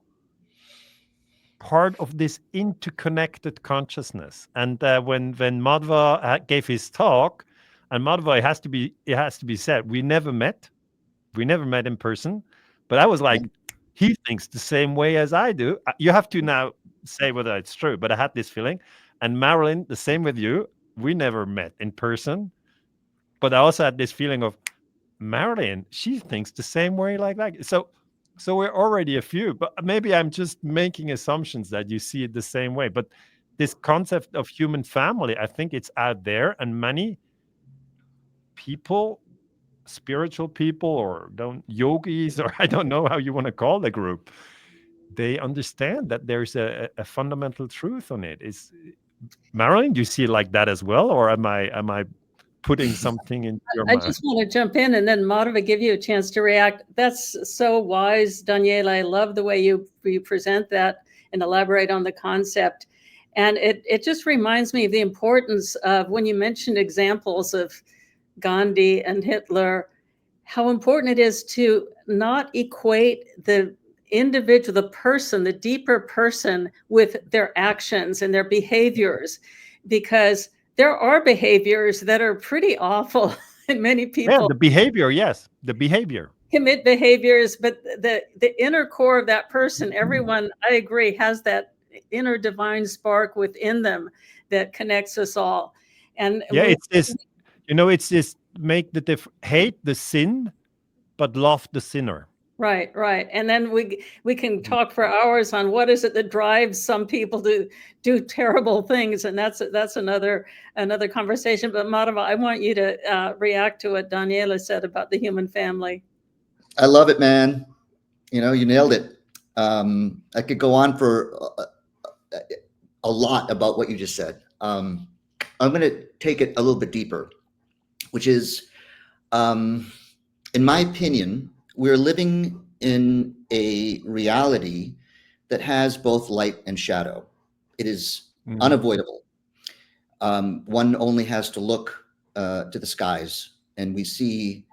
Speaker 2: part of this interconnected consciousness. And when Madhva gave his talk, and Madhva, it has to be said, we never met in person, but I was like, he thinks the same way as I do. You have to now say whether it's true, but I had this feeling. And Marilyn, the same with you. We never met in person, but I also had this feeling of Marilyn. She thinks the same way like that. So we're already a few, but maybe I'm just making assumptions that you see it the same way. But this concept of human family, I think it's out there, and many people, spiritual people, or don't yogis, or I don't know how you want to call the group, they understand that there's a fundamental truth on it. Is Marilyn, do you see it like that as well, or am I putting something into your
Speaker 1: I
Speaker 2: mind?
Speaker 1: just want to jump in and then Madhva give you a chance to react. That's so wise, Daniela. I love the way you present that and elaborate on the concept. And it just reminds me of the importance of, when you mentioned examples of Gandhi and Hitler, how important it is to not equate the individual, the person, the deeper person, with their actions and their behaviors, because there are behaviors that are pretty awful, and many
Speaker 2: Yeah,
Speaker 1: people
Speaker 2: the behavior, yes, the behavior.
Speaker 1: commit behaviors, but the inner core of that person, everyone, I agree, has that inner divine spark within them that connects us all. And
Speaker 2: Yeah, it's this, it's this, make the hate the sin, but love the sinner.
Speaker 1: Right. And then we can talk for hours on what is it that drives some people to do terrible things, and that's another conversation. But Madhva, I want you to react to what Daniela said about the human family.
Speaker 3: I love it, man. You nailed it. I could go on for a lot about what you just said. I'm going to take it a little bit deeper, which is, in my opinion, we're living in a reality that has both light and shadow. It is unavoidable. One only has to look to the skies, and we see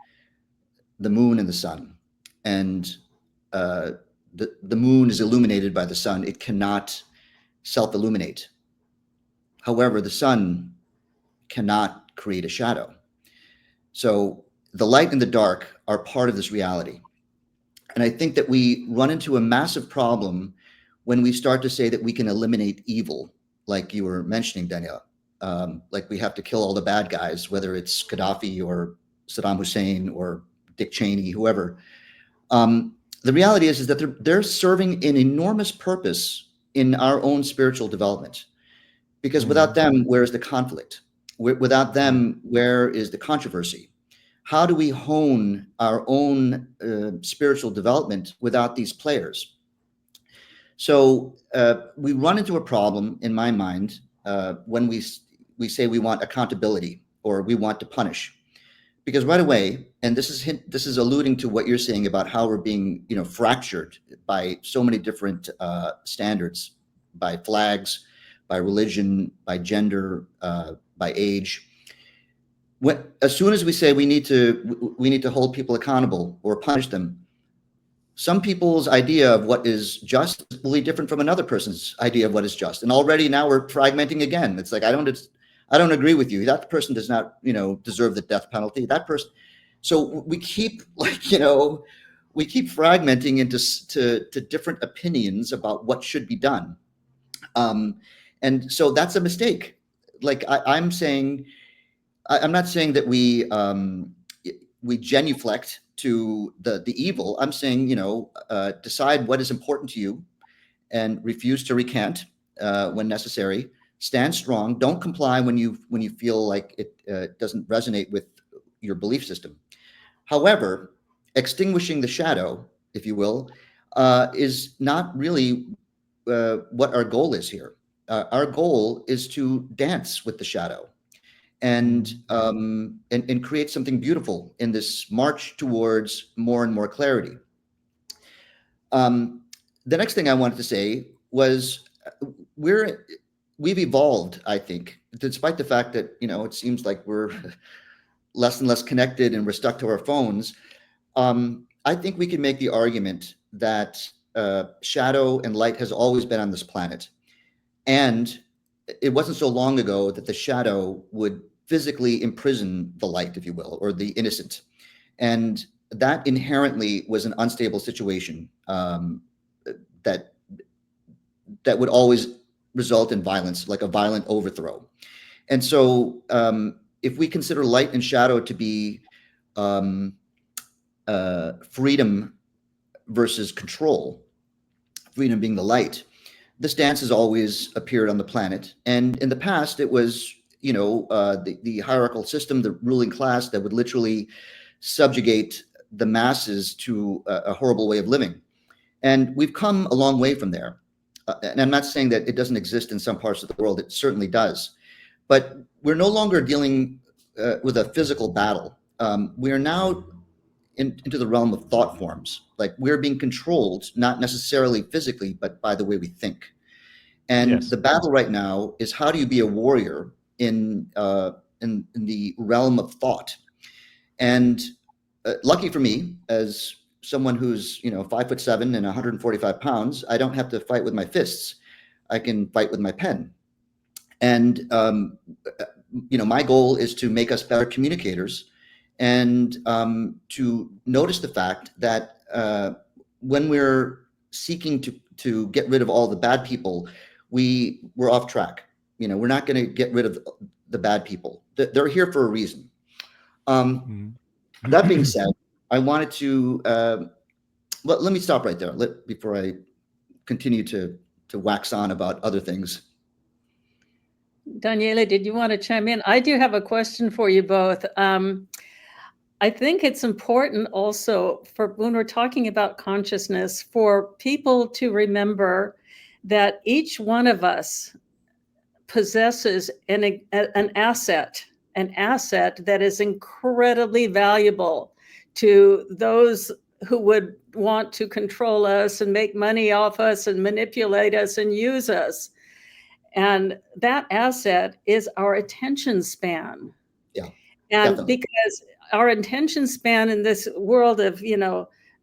Speaker 3: the moon and the sun. And the moon is illuminated by the sun. It cannot self-illuminate. However, the sun cannot create a shadow. So the light and the dark are part of this reality. And I think that we run into a massive problem when we start to say that we can eliminate evil, like you were mentioning, Danielle. Like we have to kill all the bad guys, whether it's Gaddafi or Saddam Hussein or Dick Cheney, whoever. The reality is that they're serving an enormous purpose in our own spiritual development. Because without them, where is the conflict? Without them, where is the controversy? How do we hone our own spiritual development without these players? So we run into a problem, in my mind, when we say we want accountability or we want to punish. Because right away, and this is alluding to what you're saying about how we're being, fractured by so many different standards, by flags, by religion, by gender, by age. As soon as we say we need to hold people accountable or punish them, some people's idea of what is just is completely different from another person's idea of what is just, and already now we're fragmenting again. It's like I don't agree with you. That person does not, deserve the death penalty. That person. So we keep fragmenting into different opinions about what should be done. And so that's a mistake. Like I'm saying, I'm not saying that we genuflect to the evil. I'm saying, decide what is important to you and refuse to recant when necessary. Stand strong. Don't comply when you feel like it doesn't resonate with your belief system. However, extinguishing the shadow, if you will, is not really what our goal is here. Our goal is to dance with the shadow and create something beautiful in this march towards more and more clarity. The next thing I wanted to say was we've evolved, I think, despite the fact that, it seems like we're less and less connected and we're stuck to our phones, I think we can make the argument that shadow and light has always been on this planet. And it wasn't so long ago that the shadow would physically imprison the light, if you will, or the innocent. And that inherently was an unstable situation, that would always result in violence, like a violent overthrow. And so if we consider light and shadow to be freedom versus control, freedom being the light, this dance has always appeared on the planet. And in the past, it was, the hierarchical system, the ruling class that would literally subjugate the masses to a horrible way of living. And we've come a long way from there. And I'm not saying that it doesn't exist in some parts of the world. It certainly does. But we're no longer dealing with a physical battle. We are now into the realm of thought forms. Like, we're being controlled, not necessarily physically, but by the way we think. And
Speaker 2: Yes.
Speaker 3: the battle right now is, how do you be a warrior in the realm of thought? And lucky for me, as someone who's 5'7" and 145 pounds, I don't have to fight with my fists. I can fight with my pen. And my goal is to make us better communicators, and to notice the fact that when we're seeking to get rid of all the bad people, we're off track. We're not going to get rid of the bad people. They're here for a reason. That being said, I wanted to let me stop right there before I continue to wax on about other things.
Speaker 1: Daniela, did you want to chime in? I do have a question for you both. I think it's important also, for when we're talking about consciousness, for people to remember that each one of us possesses an asset that is incredibly valuable to those who would want to control us and make money off us and manipulate us and use us. And that asset is our attention span.
Speaker 3: Yeah.
Speaker 1: And
Speaker 3: Definitely.
Speaker 1: because our attention span in this world of,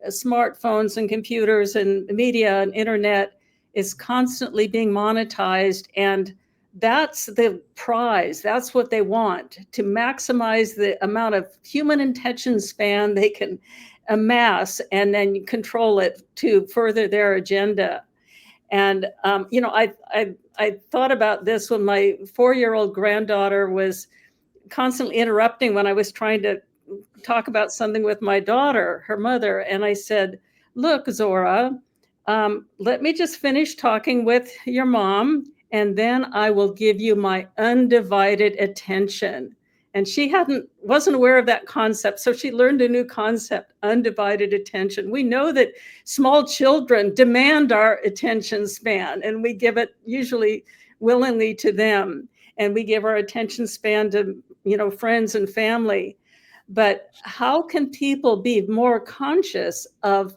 Speaker 1: smartphones and computers and media and internet is constantly being monetized. And that's the prize. That's what they want, to maximize the amount of human attention span they can amass and then control it to further their agenda. And, I thought about this when my 4-year-old granddaughter was constantly interrupting when I was trying to talk about something with my daughter, her mother. And I said, look, Zora, let me just finish talking with your mom, and then I will give you my undivided attention. And she wasn't aware of that concept. So she learned a new concept, undivided attention. We know that small children demand our attention span, and we give it usually willingly to them. And we give our attention span to, friends and family. But how can people be more conscious of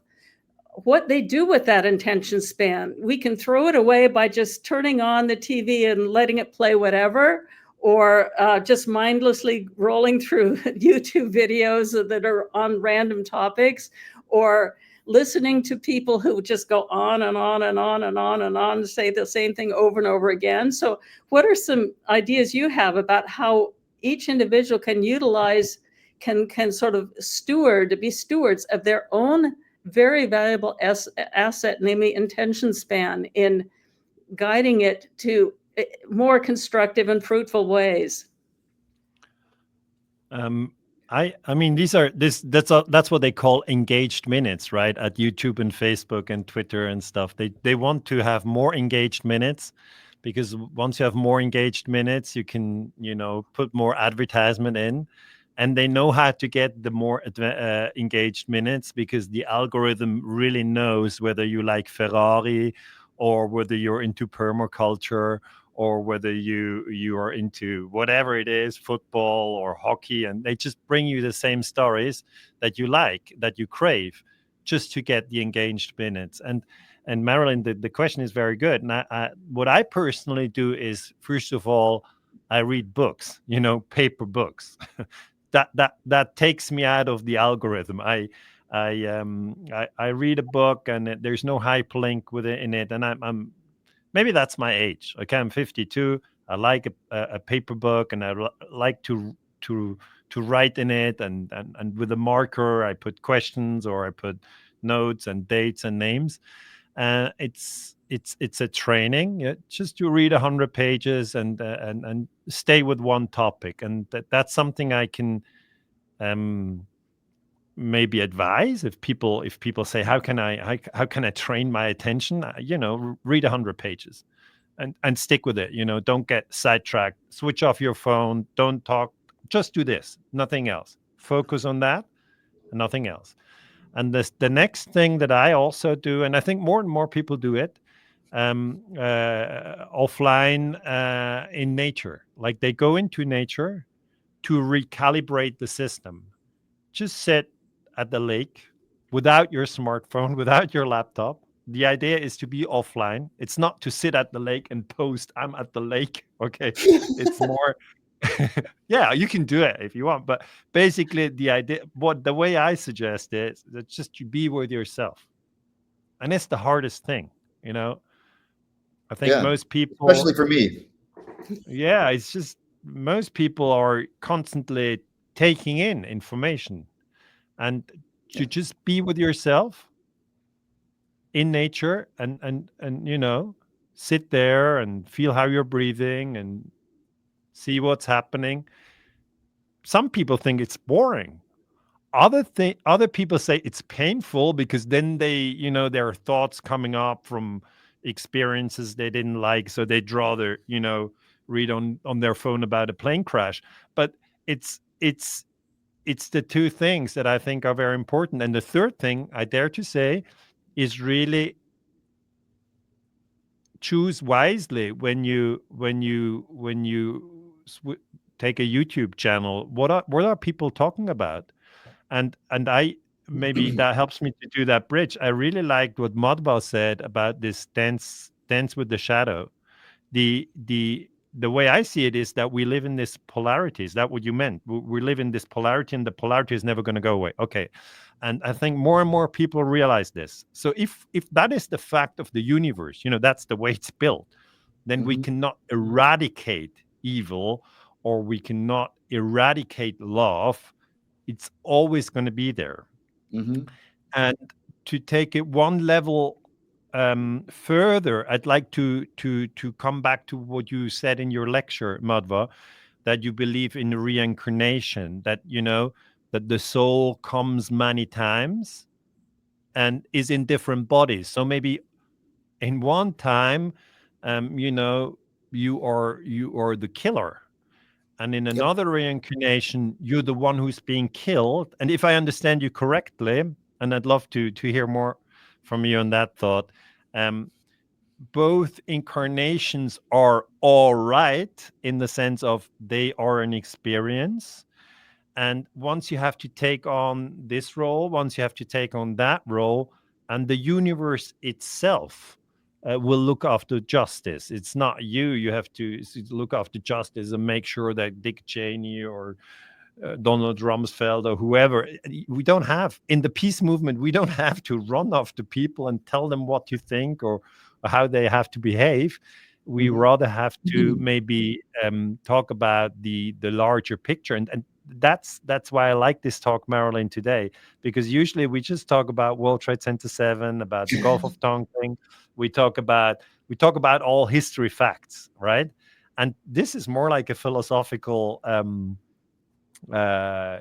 Speaker 1: what they do with that attention span? We can throw it away by just turning on the TV and letting it play whatever, or just mindlessly rolling through YouTube videos that are on random topics, or listening to people who just go on and on and on and on and on and say the same thing over and over again. So what are some ideas you have about how each individual can utilize, can sort of be stewards of their own very valuable asset, namely attention span, in guiding it to more constructive and fruitful ways?
Speaker 2: I mean, that's what they call engaged minutes, right? At YouTube and Facebook and Twitter and stuff. They want to have more engaged minutes, because once you have more engaged minutes, you can, put more advertisement in, and they know how to get the more engaged minutes, because the algorithm really knows whether you like Ferrari, or whether you're into permaculture, or whether you are into whatever it is, football or hockey, and they just bring you the same stories that you like, that you crave, just to get the engaged minutes. And Marilyn, the question is very good. And what I personally do is, first of all, I read books, paper books. that takes me out of the algorithm. I read a book and there's no hyperlink with it in it, and I'm maybe that's my age. Okay, I'm 52. I like a paper book, and I like to to write in it, and with a marker I put questions or I put notes and dates and names. It's a training, just to read 100 pages and stay with one topic, and that's something I can um, maybe advise if people say how can I train my attention. Read 100 pages and stick with it. Don't get sidetracked. Switch off your phone. Don't talk. Just do this. Nothing else. Focus on that. And nothing else. And the next thing that I also do, and I think more and more people do it, offline, in nature. Like they go into nature to recalibrate the system. Just sit at the lake without your smartphone, without your laptop. The idea is to be offline. It's not to sit at the lake and post, I'm at the lake. Okay. It's more, yeah, you can do it if you want. But basically, the way I suggest is that just to be with yourself. And it's the hardest thing, you know. I think
Speaker 3: Yeah,
Speaker 2: most people,
Speaker 3: especially for me.
Speaker 2: yeah, it's just most people are constantly taking in information, and
Speaker 3: Yeah,
Speaker 2: to just be with yourself in nature and sit there and feel how you're breathing and see what's happening. Some people think it's boring. Other people say it's painful because then there are thoughts coming up from experiences they didn't like, so they'd rather read on their phone about a plane crash. But it's the two things that I think are very important. And the third thing I dare to say is really choose wisely when you take a YouTube channel. What are people talking about? And I maybe that helps me to do that bridge. I really liked what Madhva said about this dance with the shadow. The way I see it is that we live in this polarity. Is that what you meant? We live in this polarity, and the polarity is never going to go away. Okay, and I think more and more people realize this. So if that is the fact of the universe, that's the way it's built, then we
Speaker 3: hmm
Speaker 2: cannot eradicate evil, or we cannot eradicate love. It's always going to be there.
Speaker 3: hmm
Speaker 2: And to take it one level further, I'd like to come back to what you said in your lecture, Madhva, that you believe in reincarnation, that the soul comes many times and is in different bodies. So maybe in one time, you are the killer, and in
Speaker 3: Yep.
Speaker 2: another reincarnation you're the one who's being killed. And if I understand you correctly, and I'd love to hear more from you on that thought, um, both incarnations are all right in the sense of they are an experience, and once you have to take on this role, once you have to take on that role, and the universe itself will look after justice. It's not you. You have to look after justice and make sure that Dick Cheney or Donald Rumsfeld or whoever, we don't have, in the peace movement, we don't have to run after people and tell them what to think or how they have to behave. We
Speaker 3: hmm
Speaker 2: rather have to maybe talk about the larger picture. And that's why I like this talk, Marilyn, today, because usually we just talk about World Trade Center 7, about the Gulf of Tonkin. We talk about all history facts, right? And this is more like a philosophical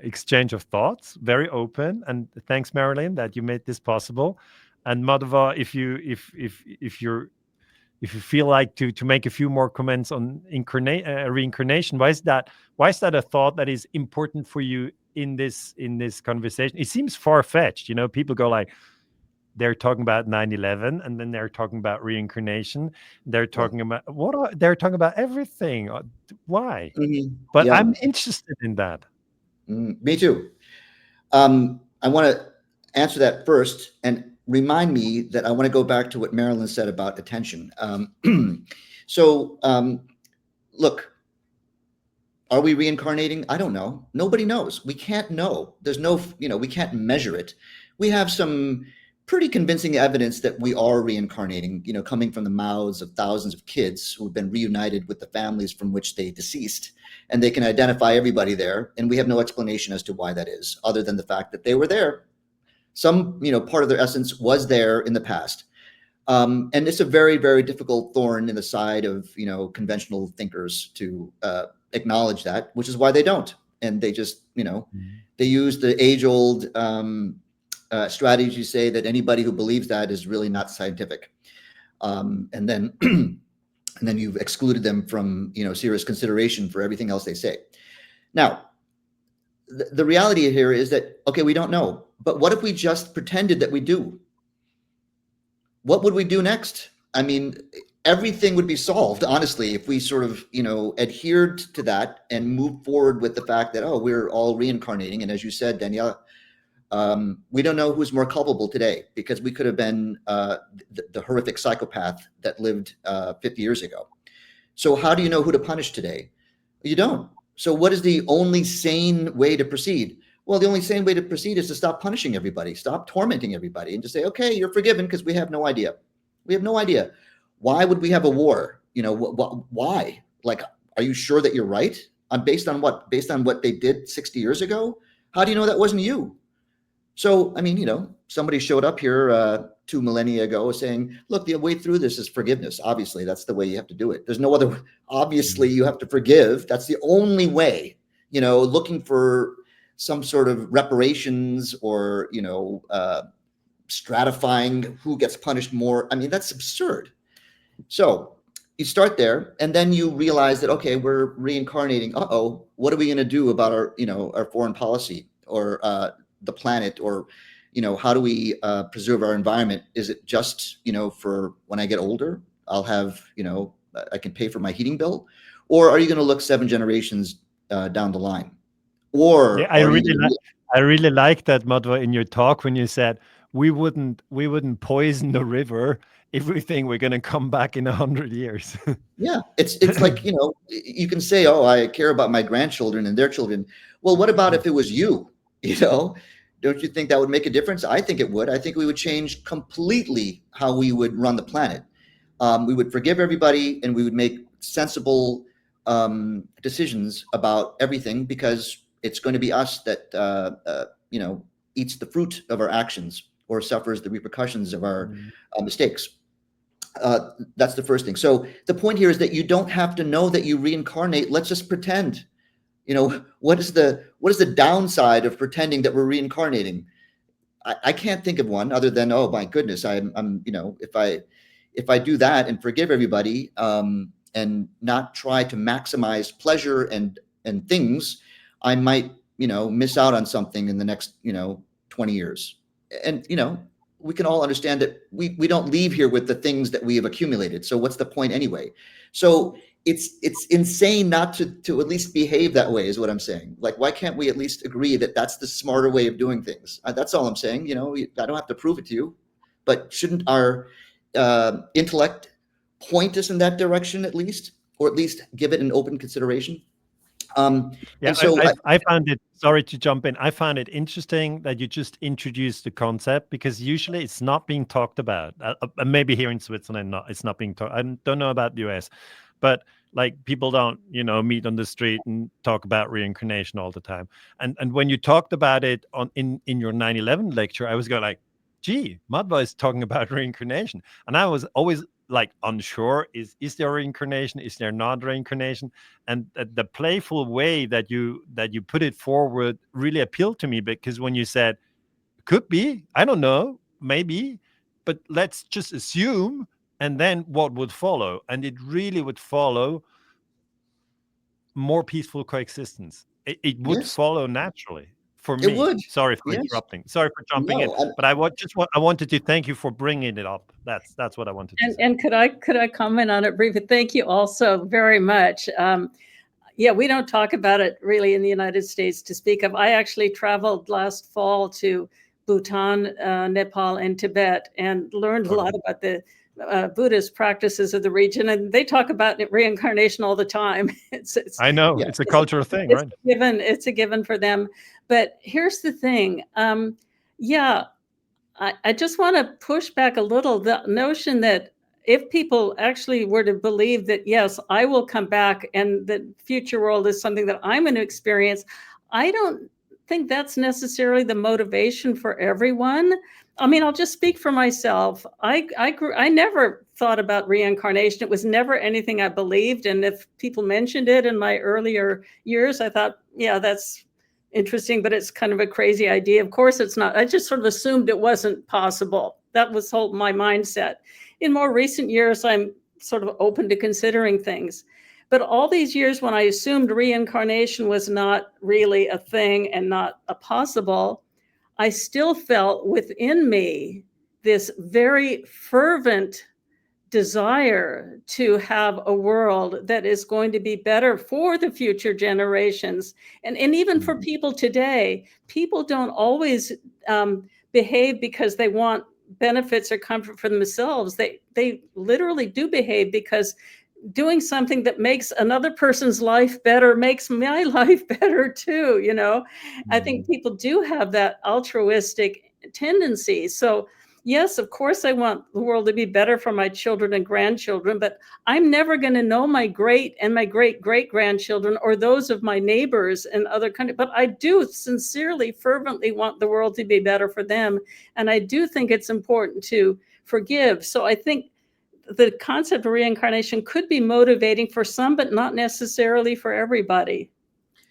Speaker 2: exchange of thoughts, very open. And thanks, Marilyn, that you made this possible. And Madhva, if you feel like to make a few more comments on reincarnation, why is that a thought that is important for you in this conversation? It seems far-fetched. People go like, they're talking about 9/11, and then they're talking about reincarnation. They're
Speaker 3: Yeah.
Speaker 2: talking about they're talking about everything. Why? But
Speaker 3: Yeah.
Speaker 2: I'm interested in that.
Speaker 3: Me too. I want to answer that first and remind me that I want to go back to what Marilyn said about attention. So, look, Are we reincarnating? I don't know. Nobody knows. We can't know. There's no, we can't measure it. We have some pretty convincing evidence that we are reincarnating, coming from the mouths of thousands of kids who have been reunited with the families from which they deceased. And they can identify everybody there. And we have no explanation as to why that is, other than the fact that they were there. Some, part of their essence was there in the past. And it's a very, very difficult thorn in the side of, conventional thinkers to acknowledge that, which is why they don't. And they just, they use the age-old strategy to say that anybody who believes that is really not scientific. And then and then you've excluded them from, serious consideration for everything else they say. Now, the reality here is that, okay, we don't know. But what if we just pretended that we do? What would we do next? I mean, everything would be solved, honestly, if we sort of, adhered to that and moved forward with the fact that, oh, we're all reincarnating. And as you said, Daniela, we don't know who's more culpable today, because we could have been the horrific psychopath that lived 50 years ago. So how do you know who to punish today? You don't. So what is the only sane way to proceed? Well, the only sane way to proceed is to stop punishing everybody, stop tormenting everybody, and just say, okay, you're forgiven, because we have no idea. We have no idea. Why would we have a war? Why? Like, are you sure that you're right? Based on what? Based on what they did 60 years ago? How do you know that wasn't you? So, I mean, somebody showed up here 2 millennia ago saying, look, the way through this is forgiveness. Obviously, that's the way you have to do it. There's no other. Obviously, you have to forgive. That's the only way. Looking for some sort of reparations or, stratifying who gets punished more. I mean, that's absurd. So you start there, and then you realize that, okay, we're reincarnating. Uh-oh, what are we going to do about our foreign policy, or the planet, or, how do we preserve our environment? Is it just, for when I get older, I'll have, I can pay for my heating bill? Or are you going to look 7 generations down the line? Or
Speaker 2: Yeah, I really like that, Madhva, in your talk when you said we wouldn't poison the river if we think we're going to come back in 100 years.
Speaker 3: Yeah, it's like, you can say, oh, I care about my grandchildren and their children. Well, what about if it was you? Don't you think that would make a difference? I think it would. I think we would change completely how we would run the planet. We would forgive everybody, and we would make sensible decisions about everything, because it's going to be us that eats the fruit of our actions or suffers the repercussions of our mistakes. That's the first thing. So the point here is that you don't have to know that you reincarnate. Let's just pretend. What is the downside of pretending that we're reincarnating? I can't think of one other than, oh my goodness, I'm if I do that and forgive everybody, and not try to maximize pleasure and things, I might, miss out on something in the next, 20 years. And, we can all understand that we don't leave here with the things that we have accumulated. So what's the point anyway? So it's insane not to at least behave that way, is what I'm saying. Like, why can't we at least agree that that's the smarter way of doing things? That's all I'm saying. I don't have to prove it to you, but shouldn't our intellect point us in that direction at least, or at least give it an open consideration?
Speaker 2: Yeah,
Speaker 3: and so
Speaker 2: I found it, sorry to jump in, I found it interesting that you just introduced the concept, because usually it's not being talked about. Maybe here in Switzerland, it's not being talked. I don't know about the US, but like, people don't, meet on the street and talk about reincarnation all the time. And when you talked about it in your 9/11 lecture, I was going like, gee, Madhva is talking about reincarnation. And I was always like unsure, is there reincarnation, is there not reincarnation? And the playful way that you put it forward really appealed to me, because when you said could be, I don't know, maybe, but let's just assume, and then what would follow? And it really would follow more peaceful coexistence. It would
Speaker 3: yes,
Speaker 2: follow naturally for
Speaker 3: it
Speaker 2: me.
Speaker 3: would.
Speaker 2: Sorry for
Speaker 3: Yes.
Speaker 2: interrupting. Sorry for jumping in.
Speaker 3: No,
Speaker 2: But I wanted to thank you for bringing it up. That's what I wanted to say.
Speaker 1: And could I comment on it briefly? Thank you also very much. Yeah, we don't talk about it really in the United States to speak of. I actually traveled last fall to Bhutan, Nepal, and Tibet, and learned a lot about the Buddhist practices of the region, and they talk about reincarnation all the time.
Speaker 2: I know,
Speaker 3: Yeah.
Speaker 2: it's a cultural thing, right?
Speaker 1: It's a given for them. But here's the thing. Yeah, I just want to push back a little. The notion that if people actually were to believe that, yes, I will come back and the future world is something that I'm going to experience, I don't think that's necessarily the motivation for everyone. I mean, I'll just speak for myself. I never thought about reincarnation. It was never anything I believed. And if people mentioned it in my earlier years, I thought, yeah, that's interesting, but it's kind of a crazy idea. Of course it's not. I just sort of assumed it wasn't possible. That was my mindset. In more recent years, I'm sort of open to considering things. But all these years when I assumed reincarnation was not really a thing and not a possible, I still felt within me this very fervent desire to have a world that is going to be better for the future generations. And even for people today, people don't always behave because they want benefits or comfort for themselves. They literally do behave because doing something that makes another person's life better makes my life better too. I think people do have that altruistic tendency. So yes, of course I want the world to be better for my children and grandchildren, but I'm never going to know my great and my great great grandchildren or those of my neighbors in other countries. But I do sincerely, fervently want the world to be better for them. And I do think it's important to forgive. So I think the concept of reincarnation could be motivating for some, but not necessarily for everybody.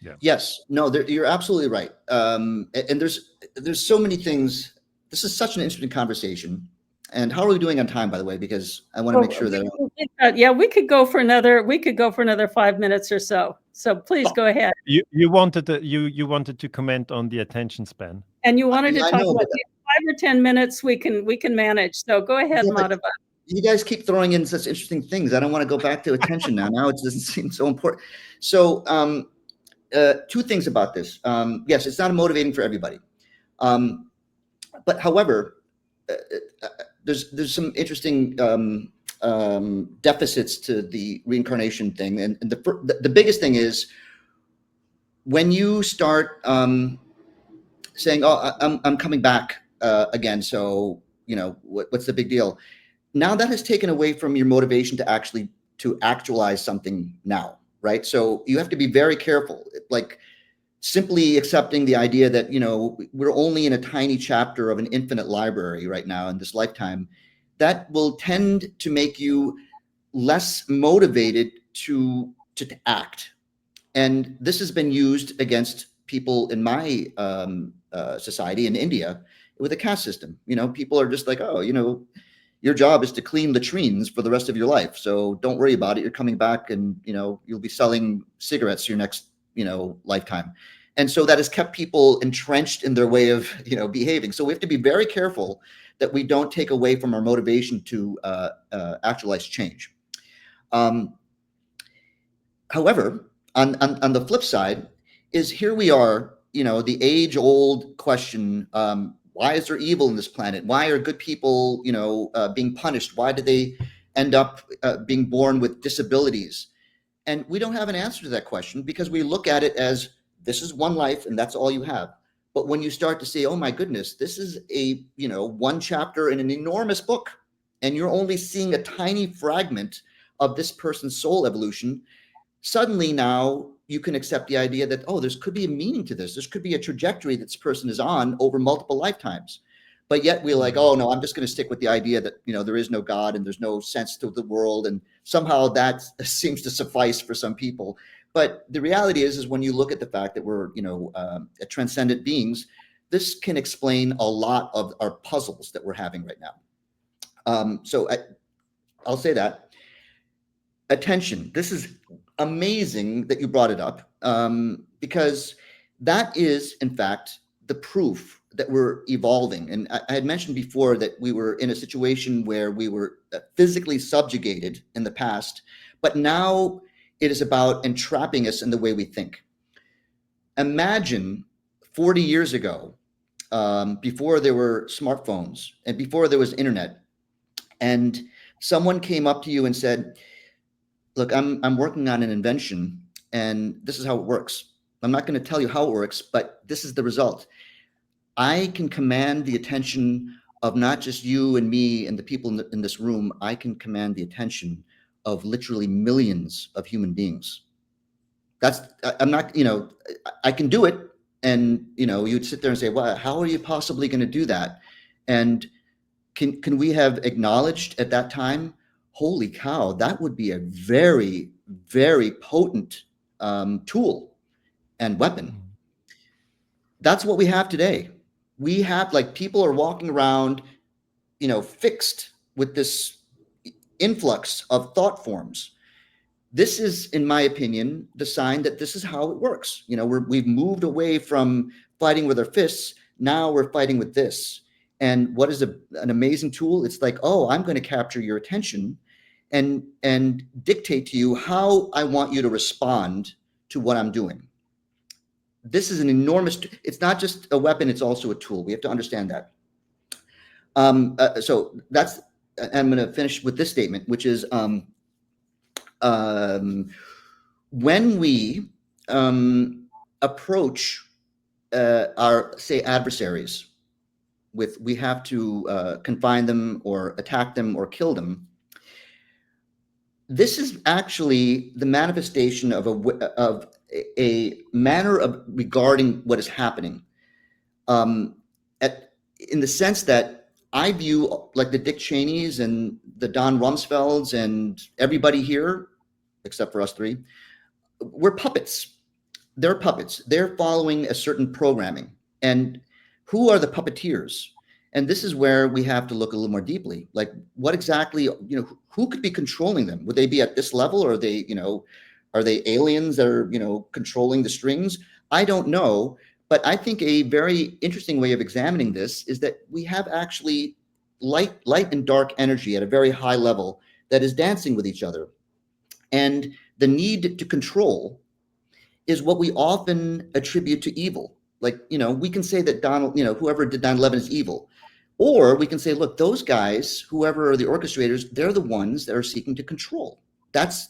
Speaker 2: Yeah.
Speaker 3: Yes, no, you're absolutely right. And there's so many things. This is such an interesting conversation. And how are we doing on time, by the way? Because I want to make sure that
Speaker 1: yeah, we could go for another 5 minutes or so. So please go ahead.
Speaker 2: You wanted to comment on the attention span,
Speaker 1: and you wanted to
Speaker 3: I
Speaker 1: talk
Speaker 3: know,
Speaker 1: about 5 or 10 minutes. We can manage. So go ahead,
Speaker 3: Yeah,
Speaker 1: Madhava.
Speaker 3: you guys keep throwing in such interesting things. I don't want to go back to attention now. Now it doesn't seem so important. So, two things about this. Yes, it's not motivating for everybody. But however, there's some interesting deficits to the reincarnation thing. And the biggest thing is when you start saying, "Oh, I'm coming back again," so what's the big deal? Now that has taken away from your motivation to actualize something now, right? So you have to be very careful. Like simply accepting the idea that we're only in a tiny chapter of an infinite library right now in this lifetime, that will tend to make you less motivated to act. And this has been used against people in my society in India with a caste system. People are just like, oh, your job is to clean latrines for the rest of your life, so don't worry about it. You're coming back, and you'll be selling cigarettes your next lifetime. And so that has kept people entrenched in their way of behaving. So we have to be very careful that we don't take away from our motivation to actualize change. However, on the flip side is here we are, the age-old question, why is there evil in this planet? Why are good people, being punished? Why do they end up being born with disabilities? And we don't have an answer to that question because we look at it as this is one life and that's all you have. But when you start to say, oh my goodness, this is a, one chapter in an enormous book, and you're only seeing a tiny fragment of this person's soul evolution, suddenly now you can accept the idea that, oh, there could be a meaning to this. This could be a trajectory that this person is on over multiple lifetimes. But yet we're like, oh no, I'm just going to stick with the idea that, there is no God and there's no sense to the world. And somehow that seems to suffice for some people. But the reality is when you look at the fact that we're, transcendent beings, this can explain a lot of our puzzles that we're having right now. So I'll say that. Attention. This is amazing that you brought it up, because that is, in fact, the proof that we're evolving. And I had mentioned before that we were in a situation where we were physically subjugated in the past, but now it is about entrapping us in the way we think. Imagine 40 years ago, before there were smartphones and before there was internet, and someone came up to you and said, look, I'm working on an invention and this is how it works. I'm not going to tell you how it works, but this is the result. I can command the attention of not just you and me and the people in this room. I can command the attention of literally millions of human beings. I'm not, I can do it. And, you'd sit there and say, well, how are you possibly going to do that? And can we have acknowledged at that time, holy cow, that would be a very, very potent tool and weapon. That's what we have today. We have, like, people are walking around, fixed with this influx of thought forms. This is, in my opinion, the sign that this is how it works. We've moved away from fighting with our fists. Now we're fighting with this. And what is an amazing tool? It's like, oh, I'm going to capture your attention and dictate to you how I want you to respond to what I'm doing. This is an enormous, it's not just a weapon, it's also a tool. We have to understand that. So that's, I'm going to finish with this statement, which is, when we approach our, say, adversaries we have to confine them or attack them or kill them, this is actually the manifestation of a manner of regarding what is happening. In the sense that I view, like, the Dick Cheneys and the Don Rumsfelds and everybody here, except for us three, we're puppets. They're puppets. They're following a certain programming. And who are the puppeteers? And this is where we have to look a little more deeply. Like, what exactly, who could be controlling them? Would they be at this level? Or are they aliens that are, controlling the strings? I don't know. But I think a very interesting way of examining this is that we have actually light and dark energy at a very high level that is dancing with each other. And the need to control is what we often attribute to evil. Like, we can say that whoever did 9/11 is evil. Or we can say, look, those guys, whoever are the orchestrators, they're the ones that are seeking to control.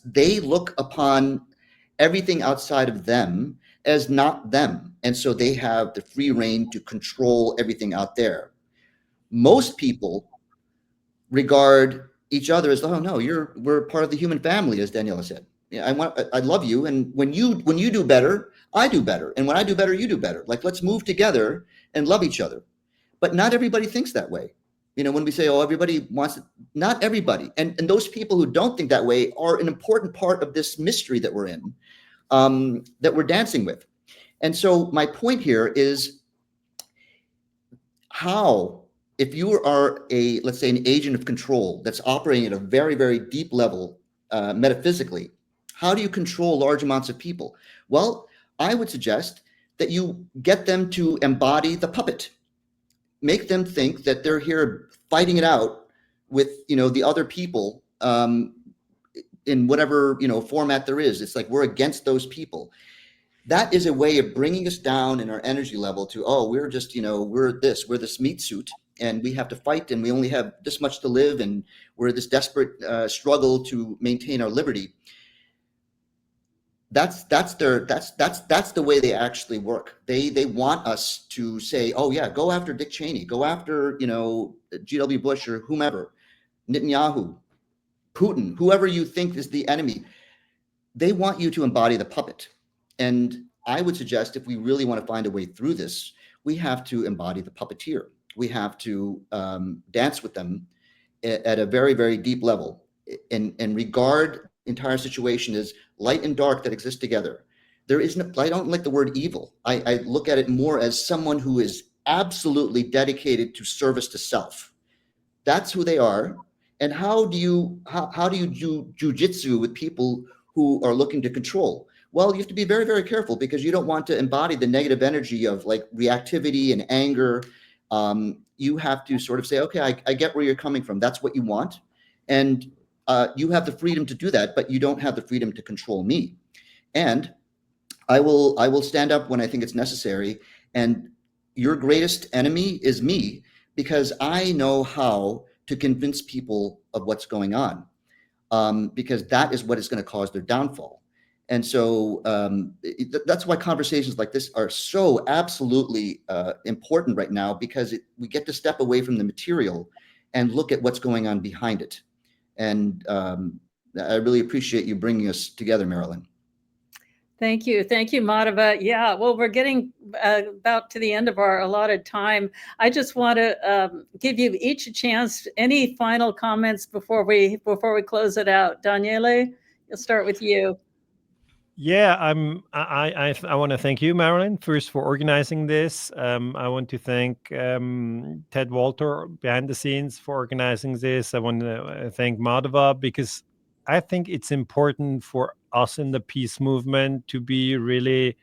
Speaker 3: They look upon everything outside of them as not them. And so they have the free reign to control everything out there. Most people regard each other as, oh no, we're part of the human family, as Daniela said. I love you. And when you do better, I do better. And when I do better, you do better. Like, let's move together and love each other. But not everybody thinks that way. When we say, oh, everybody wants it, not everybody. And those people who don't think that way are an important part of this mystery that we're in, that we're dancing with. And so my point here is how, if you are let's say, an agent of control that's operating at a very, very deep level, metaphysically, how do you control large amounts of people? Well, I would suggest that you get them to embody the puppet. Make them think that they're here fighting it out with, the other people, in whatever, format there is. It's like we're against those people. That is a way of bringing us down in our energy level to, oh, we're just, we're this meat suit, and we have to fight, and we only have this much to live, and we're this desperate struggle to maintain our liberty. That's the way they actually work. They want us to say, oh yeah, go after Dick Cheney, go after, G.W. Bush or whomever, Netanyahu, Putin, whoever you think is the enemy. They want you to embody the puppet. And I would suggest, if we really want to find a way through this, we have to embody the puppeteer. We have to dance with them at a very, very deep level, and regard the entire situation as light and dark that exist together. There isn't, I don't like the word evil. I look at it more as someone who is absolutely dedicated to service to self. That's who they are. And how do you do jujitsu with people who are looking to control? Well, you have to be very, very careful, because you don't want to embody the negative energy of, like, reactivity and anger. You have to sort of say, okay, I get where you're coming from. That's what you want. And you have the freedom to do that, but you don't have the freedom to control me. And I will stand up when I think it's necessary. And your greatest enemy is me, because I know how to convince people of what's going on, because that is what is going to cause their downfall. And so that's why conversations like this are so absolutely important right now, because we get to step away from the material and look at what's going on behind it. And I really appreciate you bringing us together, Marilyn.
Speaker 1: Thank you. Thank you, Madhava. Yeah, well, we're getting about to the end of our allotted time. I just want to give you each a chance. Any final comments before we close it out? Daniele, we'll start with you.
Speaker 2: Yeah, I want to thank you, Marilyn, first for organizing this. I want to thank Ted Walter behind the scenes for organizing this. I want to thank Madhava, because I think it's important for us in the peace movement to be really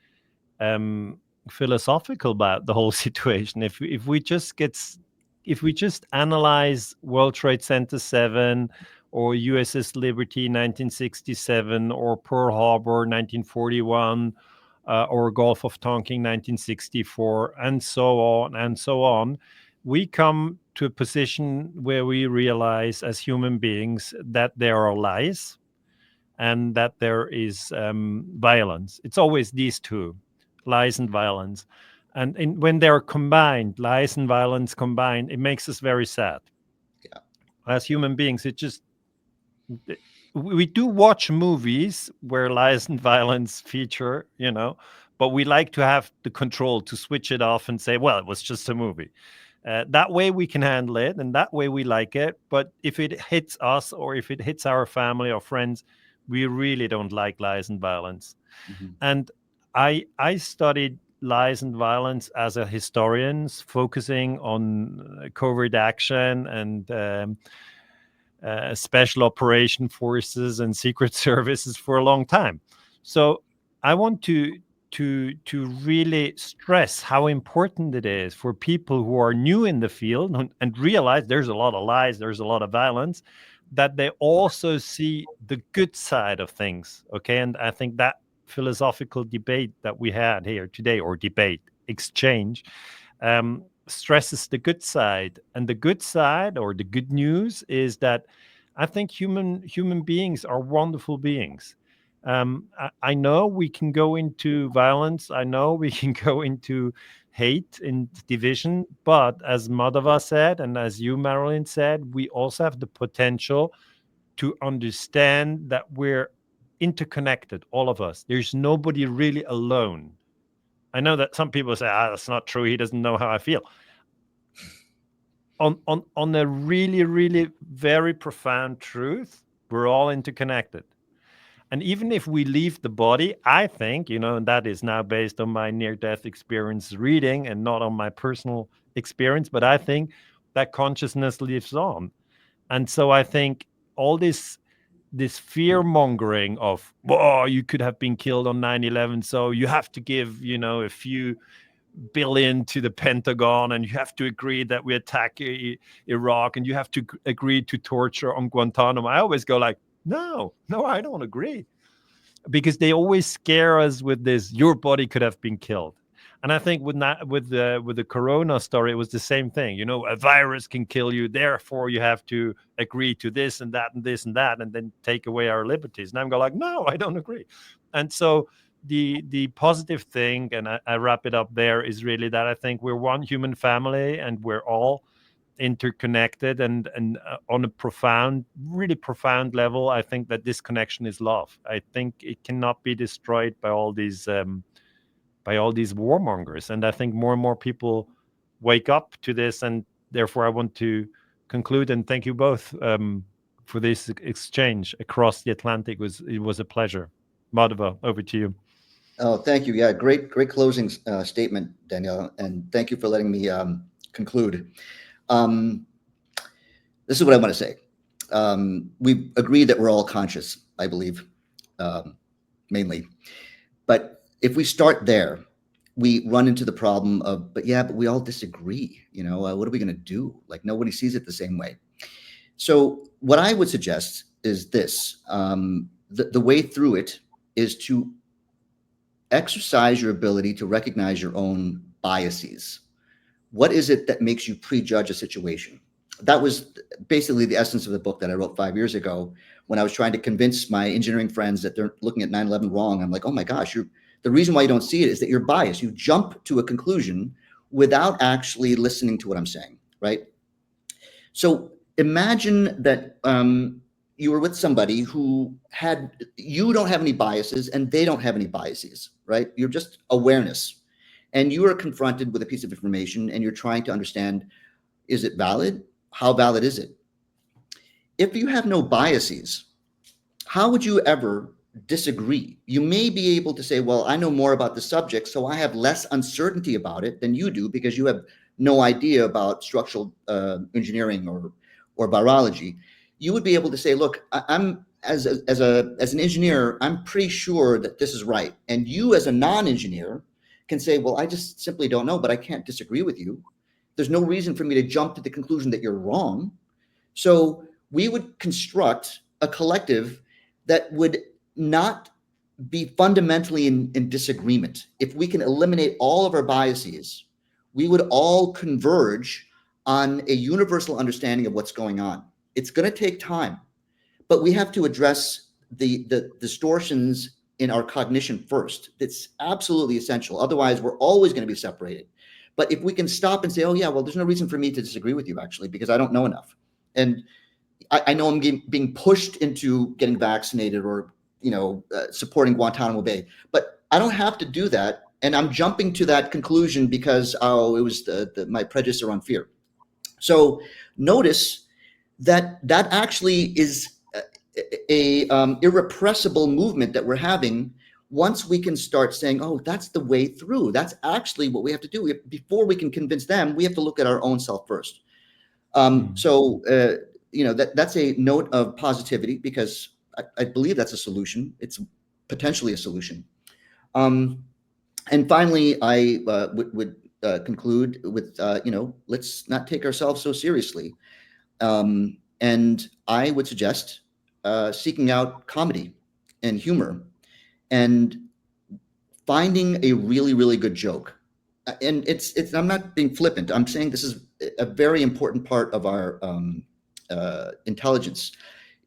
Speaker 2: philosophical about the whole situation. If we just analyze World Trade Center 7 or USS Liberty 1967 or Pearl Harbor 1941 or Gulf of Tonkin 1964 and so on, we come to a position where we realize as human beings that there are lies and that there is violence. It's always these two, lies and violence. And when they're combined, lies and violence combined, it makes us very sad.
Speaker 3: Yeah.
Speaker 2: As human beings, we do watch movies where lies and violence feature, but we like to have the control to switch it off and say, well, it was just a movie. That way we can handle it, and that way we like it. But if it hits us or if it hits our family or friends, we really don't like lies and violence.
Speaker 3: Mm-hmm.
Speaker 2: And I studied lies and violence as a historian, focusing on covert action and special operation forces and secret services for a long time. So I want to really stress how important it is for people who are new in the field and realize there's a lot of lies, there's a lot of violence, that they also see the good side of things. Okay, and I think that philosophical debate that we had here today, or debate exchange, stresses the good side. And the good side, or the good news, is that I think human beings are wonderful beings. I know we can go into violence. I know we can go into hate and division. But as Madhava said, and as you, Marilyn, said, we also have the potential to understand that we're interconnected, all of us. There's nobody really alone. I know that some people say, that's not true. He doesn't know how I feel. On a really, really very profound truth, we're all interconnected. And even if we leave the body, I think, and that is now based on my near-death experience reading and not on my personal experience, but I think that consciousness lives on. And so I think all this fear-mongering of, you could have been killed on 9/11, so you have to give, a few billion to the Pentagon, and you have to agree that we attack Iraq, and you have to agree to torture on Guantanamo. I always go like, no, I don't agree. Because they always scare us with this, your body could have been killed. And I think with the corona story, it was the same thing. A virus can kill you, therefore you have to agree to this and that and this and that, and then take away our liberties. And I'm going like, no, I don't agree. And so the positive thing, and I wrap it up there, is really that I think we're one human family, and we're all interconnected, and on a really profound level, I think that this connection is love. I think it cannot be destroyed by all these warmongers. And I think more and more people wake up to this, and therefore I want to conclude and thank you both for this exchange across the Atlantic. It was a pleasure. Madhava, over to you.
Speaker 3: Oh, thank you. Yeah, great closing statement, Danielle, and thank you for letting me conclude. This is what I want to say. We agreed that we're all conscious, I believe, mainly. But if we start there, we run into the problem of, but we all disagree. What are we going to do? Like, nobody sees it the same way. So what I would suggest is this. The way through it is to exercise your ability to recognize your own biases. What is it that makes you prejudge a situation? that was basically the essence of the book that I wrote 5 years ago when I was trying to convince my engineering friends that they're looking at 9/11 wrong. I'm like, oh my gosh, the reason why you don't see it is that you're biased. You jump to a conclusion without actually listening to what I'm saying, right? So imagine that you were with somebody who you don't have any biases and they don't have any biases, right? You're just awareness. And you are confronted with a piece of information and you're trying to understand, is it valid? How valid is it? If you have no biases, how would you ever disagree? You may be able to say, well, I know more about the subject, so I have less uncertainty about it than you do because you have no idea about structural engineering or virology. You would be able to say, look, I'm as an engineer, I'm pretty sure that this is right. And you as a non-engineer can say, well, I just simply don't know, but I can't disagree with you. There's no reason for me to jump to the conclusion that you're wrong. So we would construct a collective that would not be fundamentally in disagreement. If we can eliminate all of our biases, we would all converge on a universal understanding of what's going on. It's going to take time, but we have to address the distortions in our cognition first. It's absolutely essential. Otherwise, we're always going to be separated. But if we can stop and say, oh yeah, well, there's no reason for me to disagree with you actually, because I don't know enough. And I know I'm being pushed into getting vaccinated or, supporting Guantanamo Bay, but I don't have to do that. And I'm jumping to that conclusion because, it was my prejudice around fear. So notice that actually is a irrepressible movement that we're having once we can start saying, oh, that's the way through. That's actually what we have to do. Before we can convince them, we have to look at our own self first. So that's a note of positivity because I believe that's a solution. It's potentially a solution. And finally, I would conclude with, let's not take ourselves so seriously. And I would suggest seeking out comedy and humor and finding a really, really good joke. And it's I'm not being flippant. I'm saying this is a very important part of our intelligence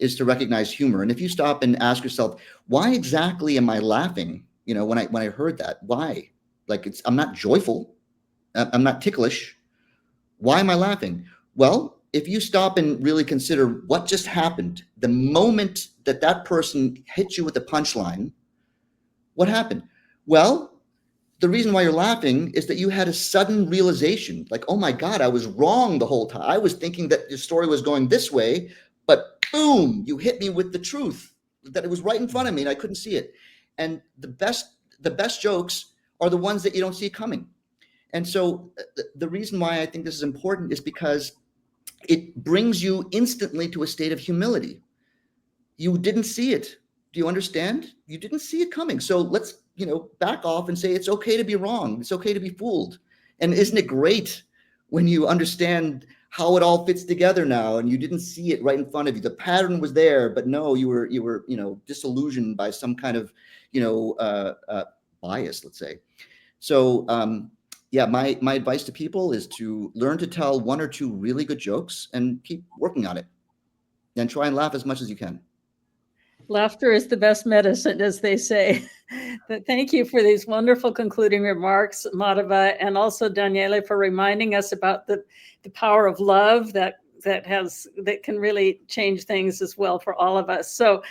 Speaker 3: is to recognize humor. And if you stop and ask yourself, why exactly am I laughing? When I heard that, why? Like I'm not joyful. I'm not ticklish. Why am I laughing? Well, if you stop and really consider what just happened, the moment that person hit you with a punchline, what happened? Well, the reason why you're laughing is that you had a sudden realization, like, oh my God, I was wrong the whole time. I was thinking that the story was going this way, but boom, you hit me with the truth that it was right in front of me and I couldn't see it. And the best jokes are the ones that you don't see coming. And so the reason why I think this is important is because it brings you instantly to a state of humility. You didn't see it. Do you understand? You didn't see it coming. So let's, back off and say it's okay to be wrong. It's okay to be fooled. And isn't it great when you understand how it all fits together now and you didn't see it right in front of you? The pattern was there, but no, you were disillusioned by some kind of, bias, let's say. So, my advice to people is to learn to tell one or two really good jokes and keep working on it and try and laugh as much as you can.
Speaker 1: Laughter is the best medicine, as they say. But thank you for these wonderful concluding remarks, Madhava, and also Daniele for reminding us about the power of love that can really change things as well for all of us. So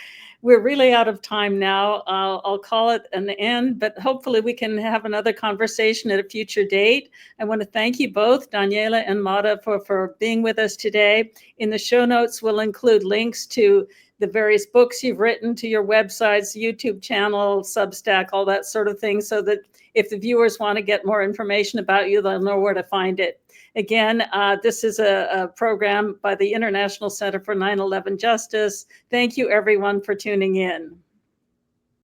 Speaker 1: we're really out of time now. I'll call it an end, but hopefully we can have another conversation at a future date. I want to thank you both, Daniele and Madhava, for being with us today. In the show notes, we'll include links to the various books you've written, to your websites, YouTube channel, Substack, all that sort of thing, so that if the viewers want to get more information about you, they'll know where to find it. Again, this is a program by the International Center for 9/11 Justice. Thank you, everyone, for tuning in.